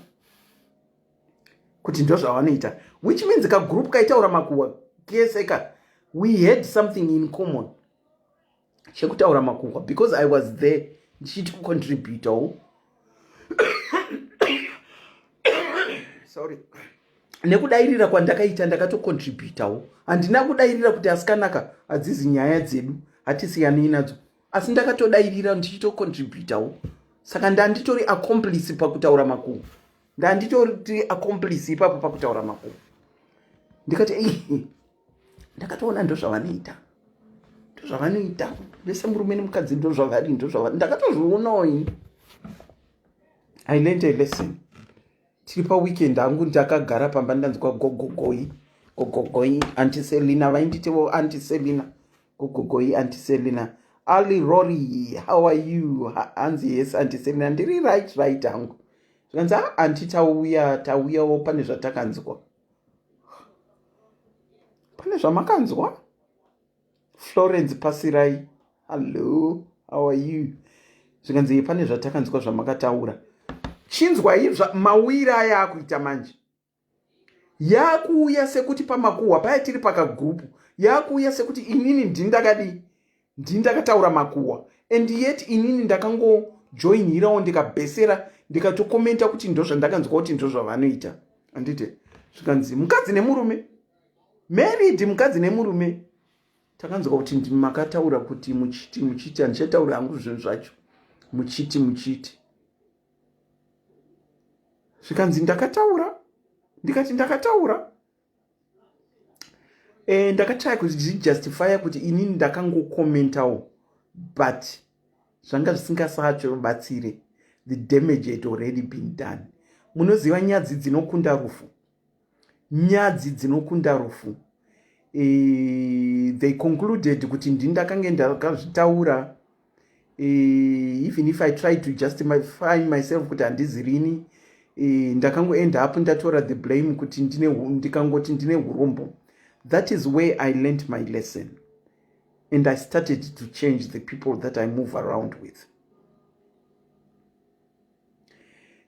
kuti ndo zvavanoita, which means ka group kaitaura makuwa keseka we had something in common chekutaura makuwa, because I was there ndichitocontributawo sorry, nekudairira kwandakaita ndakatocontributawo. Handina kudairira kuti asikanaka hadzizi nyaya dzedu hatisiyani nadzo, asi ndakatodairira ndichitocontributawo. Saka ndanditori accomplice pakutaura makuwa, ndanditori accomplice ipapo pakutaura makuwa. Ndikati ndakatoona ndo zvavanoita, vese murume nemukadzi ndo zvavari, ndakatozvionawo. I learned a lesson. Tiri paweekend hangu ndakagara pamba ndanzwa gogogoi Auntie Selina, vainditewo Auntie Selina, gogogoi Auntie Selina. Ali Rory, how are you? Hanzi yes Auntie Selina, ndiri right hangu. Zvikanzi Auntie tauyawo pane zvatakanzwa. Pane zvamakanzwa? Florence Pasirai, hello, how are you? Zvikanzi pane zvatakanzwa zvamakataura. Chinzwa izva mawira aya akuita manje. Yakuuya sekuti pamakuwa paya tiri pakagroup, yakuuya sekuti inini ndindakataura makuwa, and yet inini ndakangojoinirawo ndikabhesera ndikatokomenta kuti ndo zvandakanzwa kuti ndo zvavanoita. Andite zvikanzi mukadzi nemurume married, mukadzi nemurume takanzwa kuti ndimakataura kuti muchiti handichataura hangu zvinhu zvacho muchiti zvikanzi ndakataura, ndikati ndakataura. Ndakatry kuzvijustifya kuti inini ndakangokomentawo, but zvanga zvisingasachobatsire. The damage had already been done. Munoziva nyadzi dzinokunda rufu. They concluded kuti ndindakange ndakazvitaura. Even if I tried to justify myself kuti handizirini, ndakangoenda up ndatora the blame kuti ndikangoti ndine hurombo. That is where I learned my lesson, and I started to change the people that I move around with.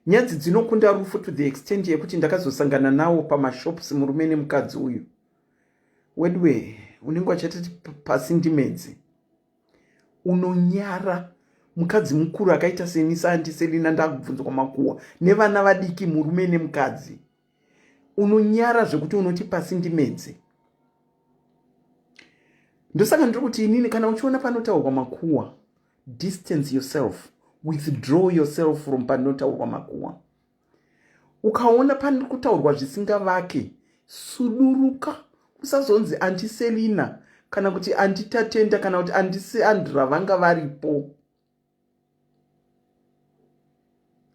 Nyadzi dzinokunda rufu to the extent yekuti ndakazosangana nawo pamashops murume nemukadzi uyu. Wedwe unenge wachatati pasindimedzi unonyara. Mukadzi mukuru akaita senisa Auntie Selina ndakubvunzwa makuwa nevana vadiki murume nemukadzi. Unonyara zvekuti unoti pasindimedzi. Ndosaka ndiri kuti inini kana uchiona panotaurwa makuwa, distance yourself, withdraw yourself from panotaurwa makuwa. Ukaona pane kutaurwa zvisingavake, suduruka. Usazonzi Auntie Selina kana kuti Auntie Tatenda kana kuti Auntie Sandra vanga varipo.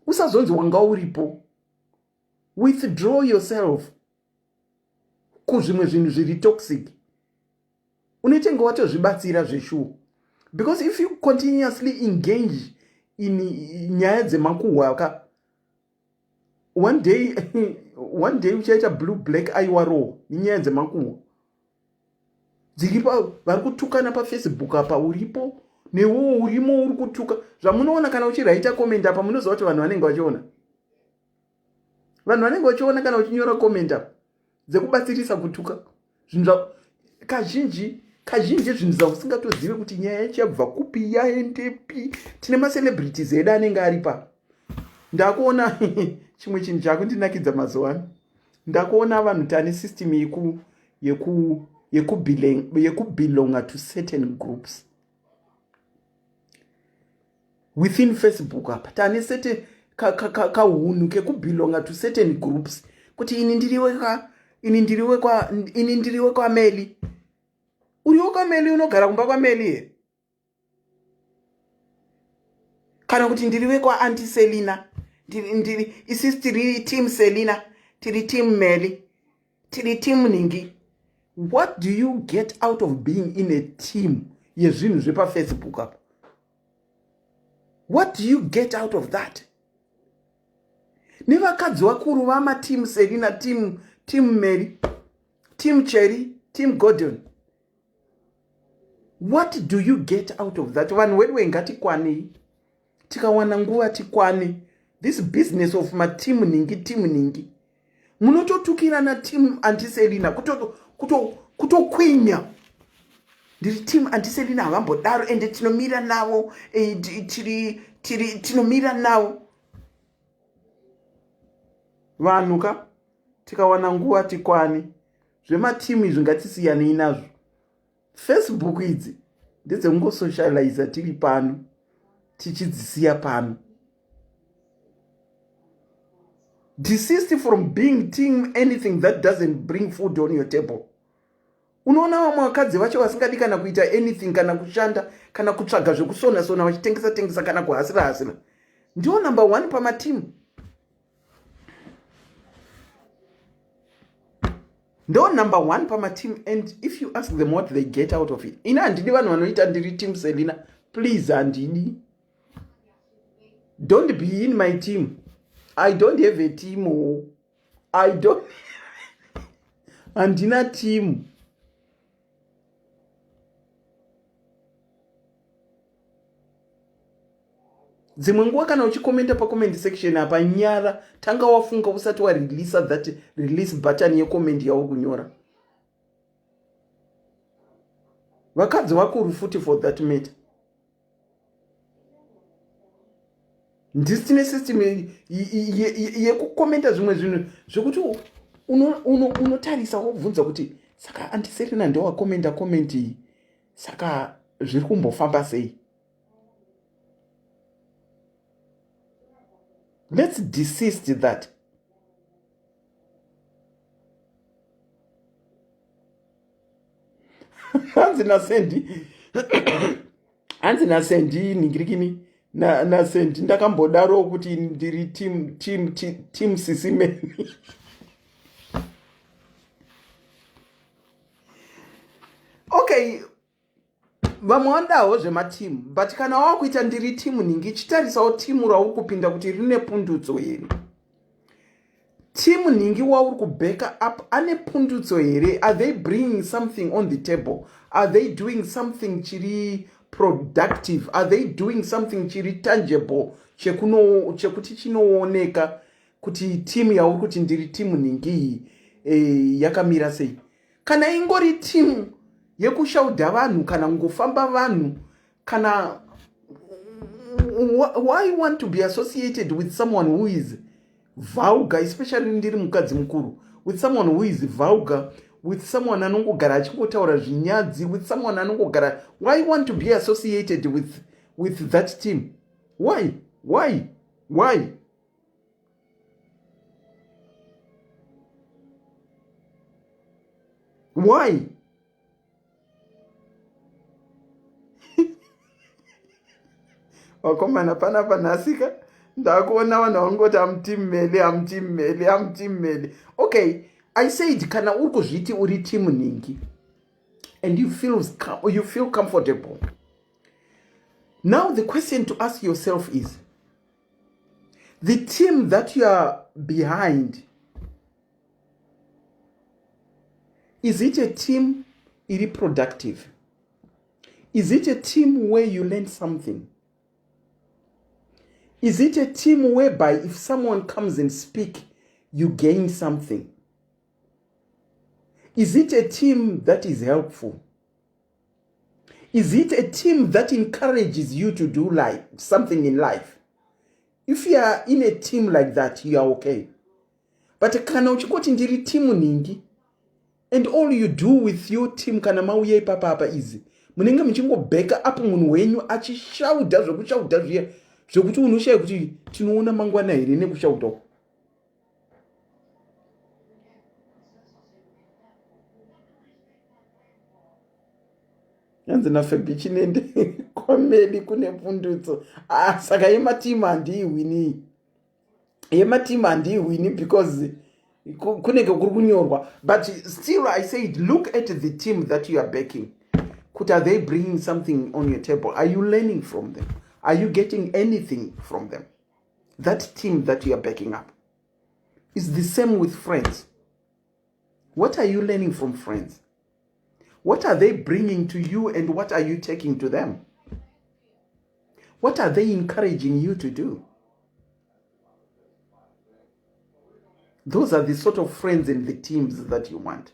Usazonzi wanga uripo. Withdraw yourself kuzvimwe zvinhu zviri toxic. Unotenga watozvibatsira zveshuwo. Because if you continuously engage in nyaya dzemakuhwaka, one day uchaita blue black aiwaro nyaya dzemakuhwa. Dziripa vari kutukana paFacebook apa uripo, newo urimo uri kutuka. Zvamunoona kana uchiraita comment apa munoziva kuti vanhu vanenge vachiona. Vanhu vanenge vachiona kana uchinyora comment apa dzekubatsirisa kutuka. Zvinhu kazhinji zvinhu zvausingatozvive kuti nyaya yacho yabva kupi yaendepi. Tine ma celebrities edu anenge ari pa. ndakuona chimwe chinhu chakundinakidza mazuva ano, ndakuona vanhu tane system yekubelonga to certain groups within Facebook apa tane sete kahunu kekubelonga to certain groups kuti ini ndiriwe kwa Melly. Uriwo kwa Melly unogara kumba kwa Melly here? Kana kuti ndiriwe kwa Auntie Selina, isisi tiri team Selina, tiri team Melly, tiri team Ningi. What do you get out of being in a team yezvinhu zvepa Facebook apa? What do you get out of that? Nevakadzi vakuru vama team Selina, team Melly, team Cherry, team Gordon. What do you get out of that? Vanhu wedu ngatikwani, tikawana nguva tikwane. This business of ma team Ningi. Munototukirana team Auntie Selina kutokwinya. Ndiri team Auntie Selina havambodaro ende tinomira navo, tinomira navo. Vanhu ka tikawana nguva tikwane. Zvematimu izvi ngatisiyanei nazvo. Facebook idzi ndedzekungosocializa tiri pano tichidzisiya pano. Desist from being team anything that doesn't bring food on your table. Unoona vamwe vakadzi vacho vasingadi kana kuita anything, kana kushanda, kana kutsvaga zvekusona vachitengesa kana kuhasira. Ndiwo number 1 pamatimu. Ndiwo number 1 pamatimu. And if you ask them what they get out of it, ina handidi vanhu vanoita ndiri team Selina. Please handidi. Don't be in my team. I don't have a team. I don't. Handina team. Dzimwe nguva kana uchikomenta pacomment section apa nyara, tanga wafunga usati wareleasa that release button yecomment yauri kunyora. Vakadzi vakuru futi for that matter. Ndisine system yekukomenta zvimwe zvinhu zvekuti unotarisa wobvunza kuti saka Auntie Selina ndo wakomenta comment iyi, saka zviri kumbofamba sei? Let's desist that. Hanzi nasendi ningirikini na sendi ndakambodaro kuti ndiri team SIS MELLY. Okay, vamwandawo zvematimu, but kana wakuita ndiri timu Ningi, chitarisawo timu rauri kupinda kuti rine pundutso here. Timu Ningi wauri kubacka up ane pundutso here? Are they bringing something on the table? Are they doing something chiri productive? Are they doing something chiri tangible chekuti chinooneka kuti timu yauri kuti ndiri timu Ningi yakamira sei? Kana ingori timu yekushaudha vanhu kana ngofamba vanhu, kana why you want to be associated with someone who is vulgar, especially ndiri mukadzi mukuru, with someone who is vulgar, with someone anongogara achingotaura zvinyadzi, with someone anongogara. Why you want to be associated with that team? Why? Wakomana panapa nasika ndakuona vanhu vangoti I'm team Melly. Okay, I said kana uri kuzviti uri team Ningi and you feel comfortable. Now the question to ask yourself is, the team that you are behind, is it a team iri productive? Is it a team where you learn something? Is it a team whereby if someone comes and speak, you gain something? Is it a team that is helpful? Is it a team that encourages you to do something in life? If you are in a team like that, you are okay. But kana uchikoti ndiri team ningi, and all you do with your team kana mauye papa easy, munenge muchingo backa up munhu wenyu achishauda zvokushauda zviya zvokuti unoshaya kuti tinoona mangwana here nekushauda. Yanzi nafebi chinende komedi kune pundutso. Saka yematimu handiiwini. Yematimu handiiwini because kunenge kuri kunyorwa. But still I said, look at the team that you are backing. Are they bringing something on your table? Are you learning from them? Are you getting anything from them? That team that you are backing up. It's the same with friends. What are you learning from friends? What are they bringing to you and what are you taking to them? What are they encouraging you to do? Those are the sort of friends and the teams that you want.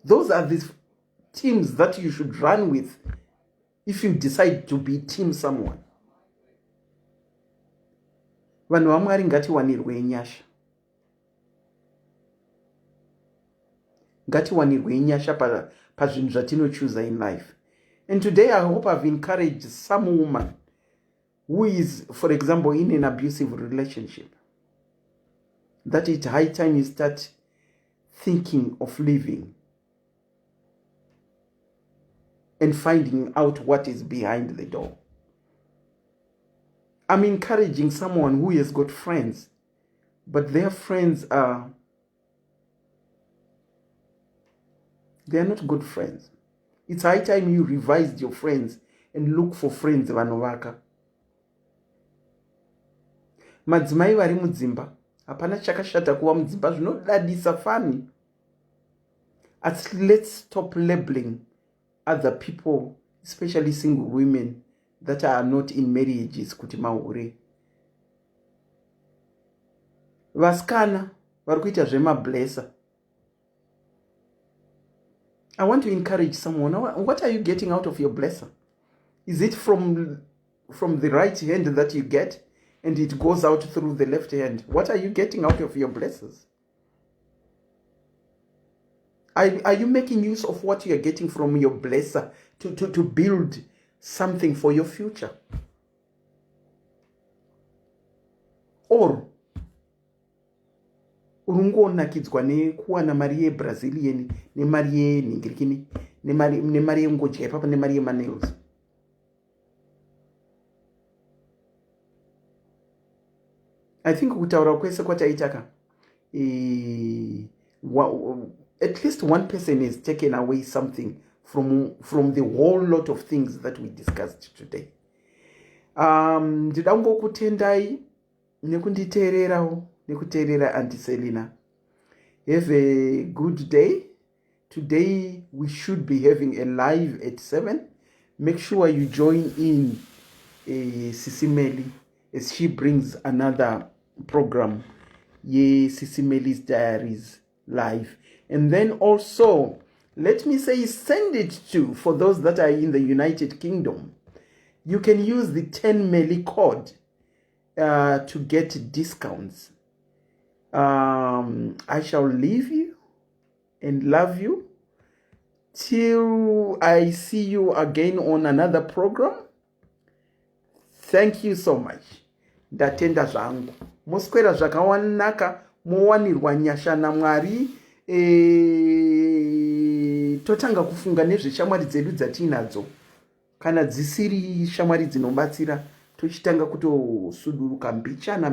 Those are the teams that you should run with if you decide to be team someone. Vanhu vaMwari ngatiwanirwe nyasha. Ngatiwanirwe nyasha pazvinhu zvatinochoose in life. And today I hope I've encouraged some woman who is, for example, in an abusive relationship, that it's high time you start thinking of leaving and finding out what is behind the door. I'm encouraging someone who has got friends, but their friends are, they are not good friends. It's high time you revised your friends and look for friends vanovaka. Madzimai vari mudzimba, hapana chakashata kuva mudzimba, zvinodadisa fani. Let's stop labeling other people, especially single women that are not in marriages kuti mahure. Vaskana vari kuita zvemablesa. I want to encourage someone. What are you getting out of your blesser? Is it from the right hand that you get and it goes out through the left hand? What are you getting out of your blessers? Are you making use of what you are getting from your blesser to build something for your future? Or urungonakidzwa nekuwana mari yeBrazilian nemari yenhingirikini nemari yengodya ipapa nemari yemanails? I think kutaura kwese kwataitaka, at least one person has taken away something from the whole lot of things that we discussed today. Ndida kungokutendai nekunditeererawo nekuteerera Auntie Selina. Have a good day. Today we should be having a live at 7. Make sure you join in SIS MELLY as she brings another program, SIS MELLY's Diaries live. And then also, let me say, send it to, for those that are in the United Kingdom, you can use the 10 MELLY code to get discounts. I shall leave you and love you till I see you again on another program. Thank you so much. Ndatenda zvangu. Moswera zvakawanaka, mowanirwa nyasha naMwari. Totanga kufunga nezveshamwari dzedu dzatinadzo. Kana dzisiri shamwari dzinobatsira, tochitanga kutosuduruka mbichana.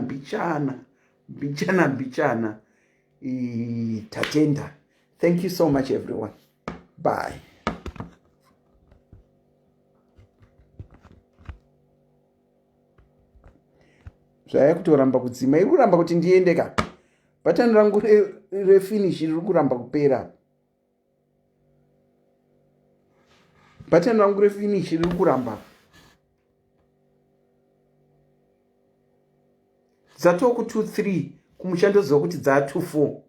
Tatenda. Thank you so much, everyone. Bye. Zvaya kutoramba kudzima, iri kuramba kuti ndiende ka. Button rangu refinish riri kuramba kupera. Button rangu refinish riri kuramba. Dzatoku 2-3 kumushando zokuti dza 2-4.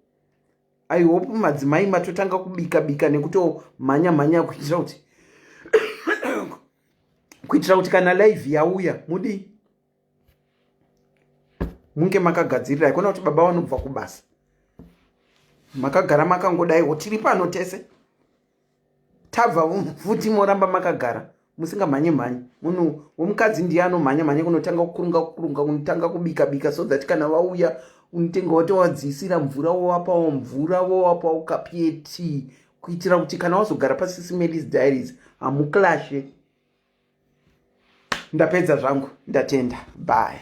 I hope madzimai matotanga kubika nekuto manya kuitira kuti kuitira kuti kana live yauya mudi munge makagadzirira, ikona kuti baba vanobva kubasa makagara makangodaiwo tiri pano tese, tabva futi moramba makagara musingamhanye mhanye. Munhu womukadzi ndiye anomhanya mhanya kunotanga kukurunga kunotanga kubika bika, so that kana vauya unotenga watowadzisira mvura, wowapawo mvura, wowapawo kapi yetii, kuitira kuti kana wazogara paSIS MELLY's Diaries hamuclashe. Ndapedza zvangu, ndatenda. Bye.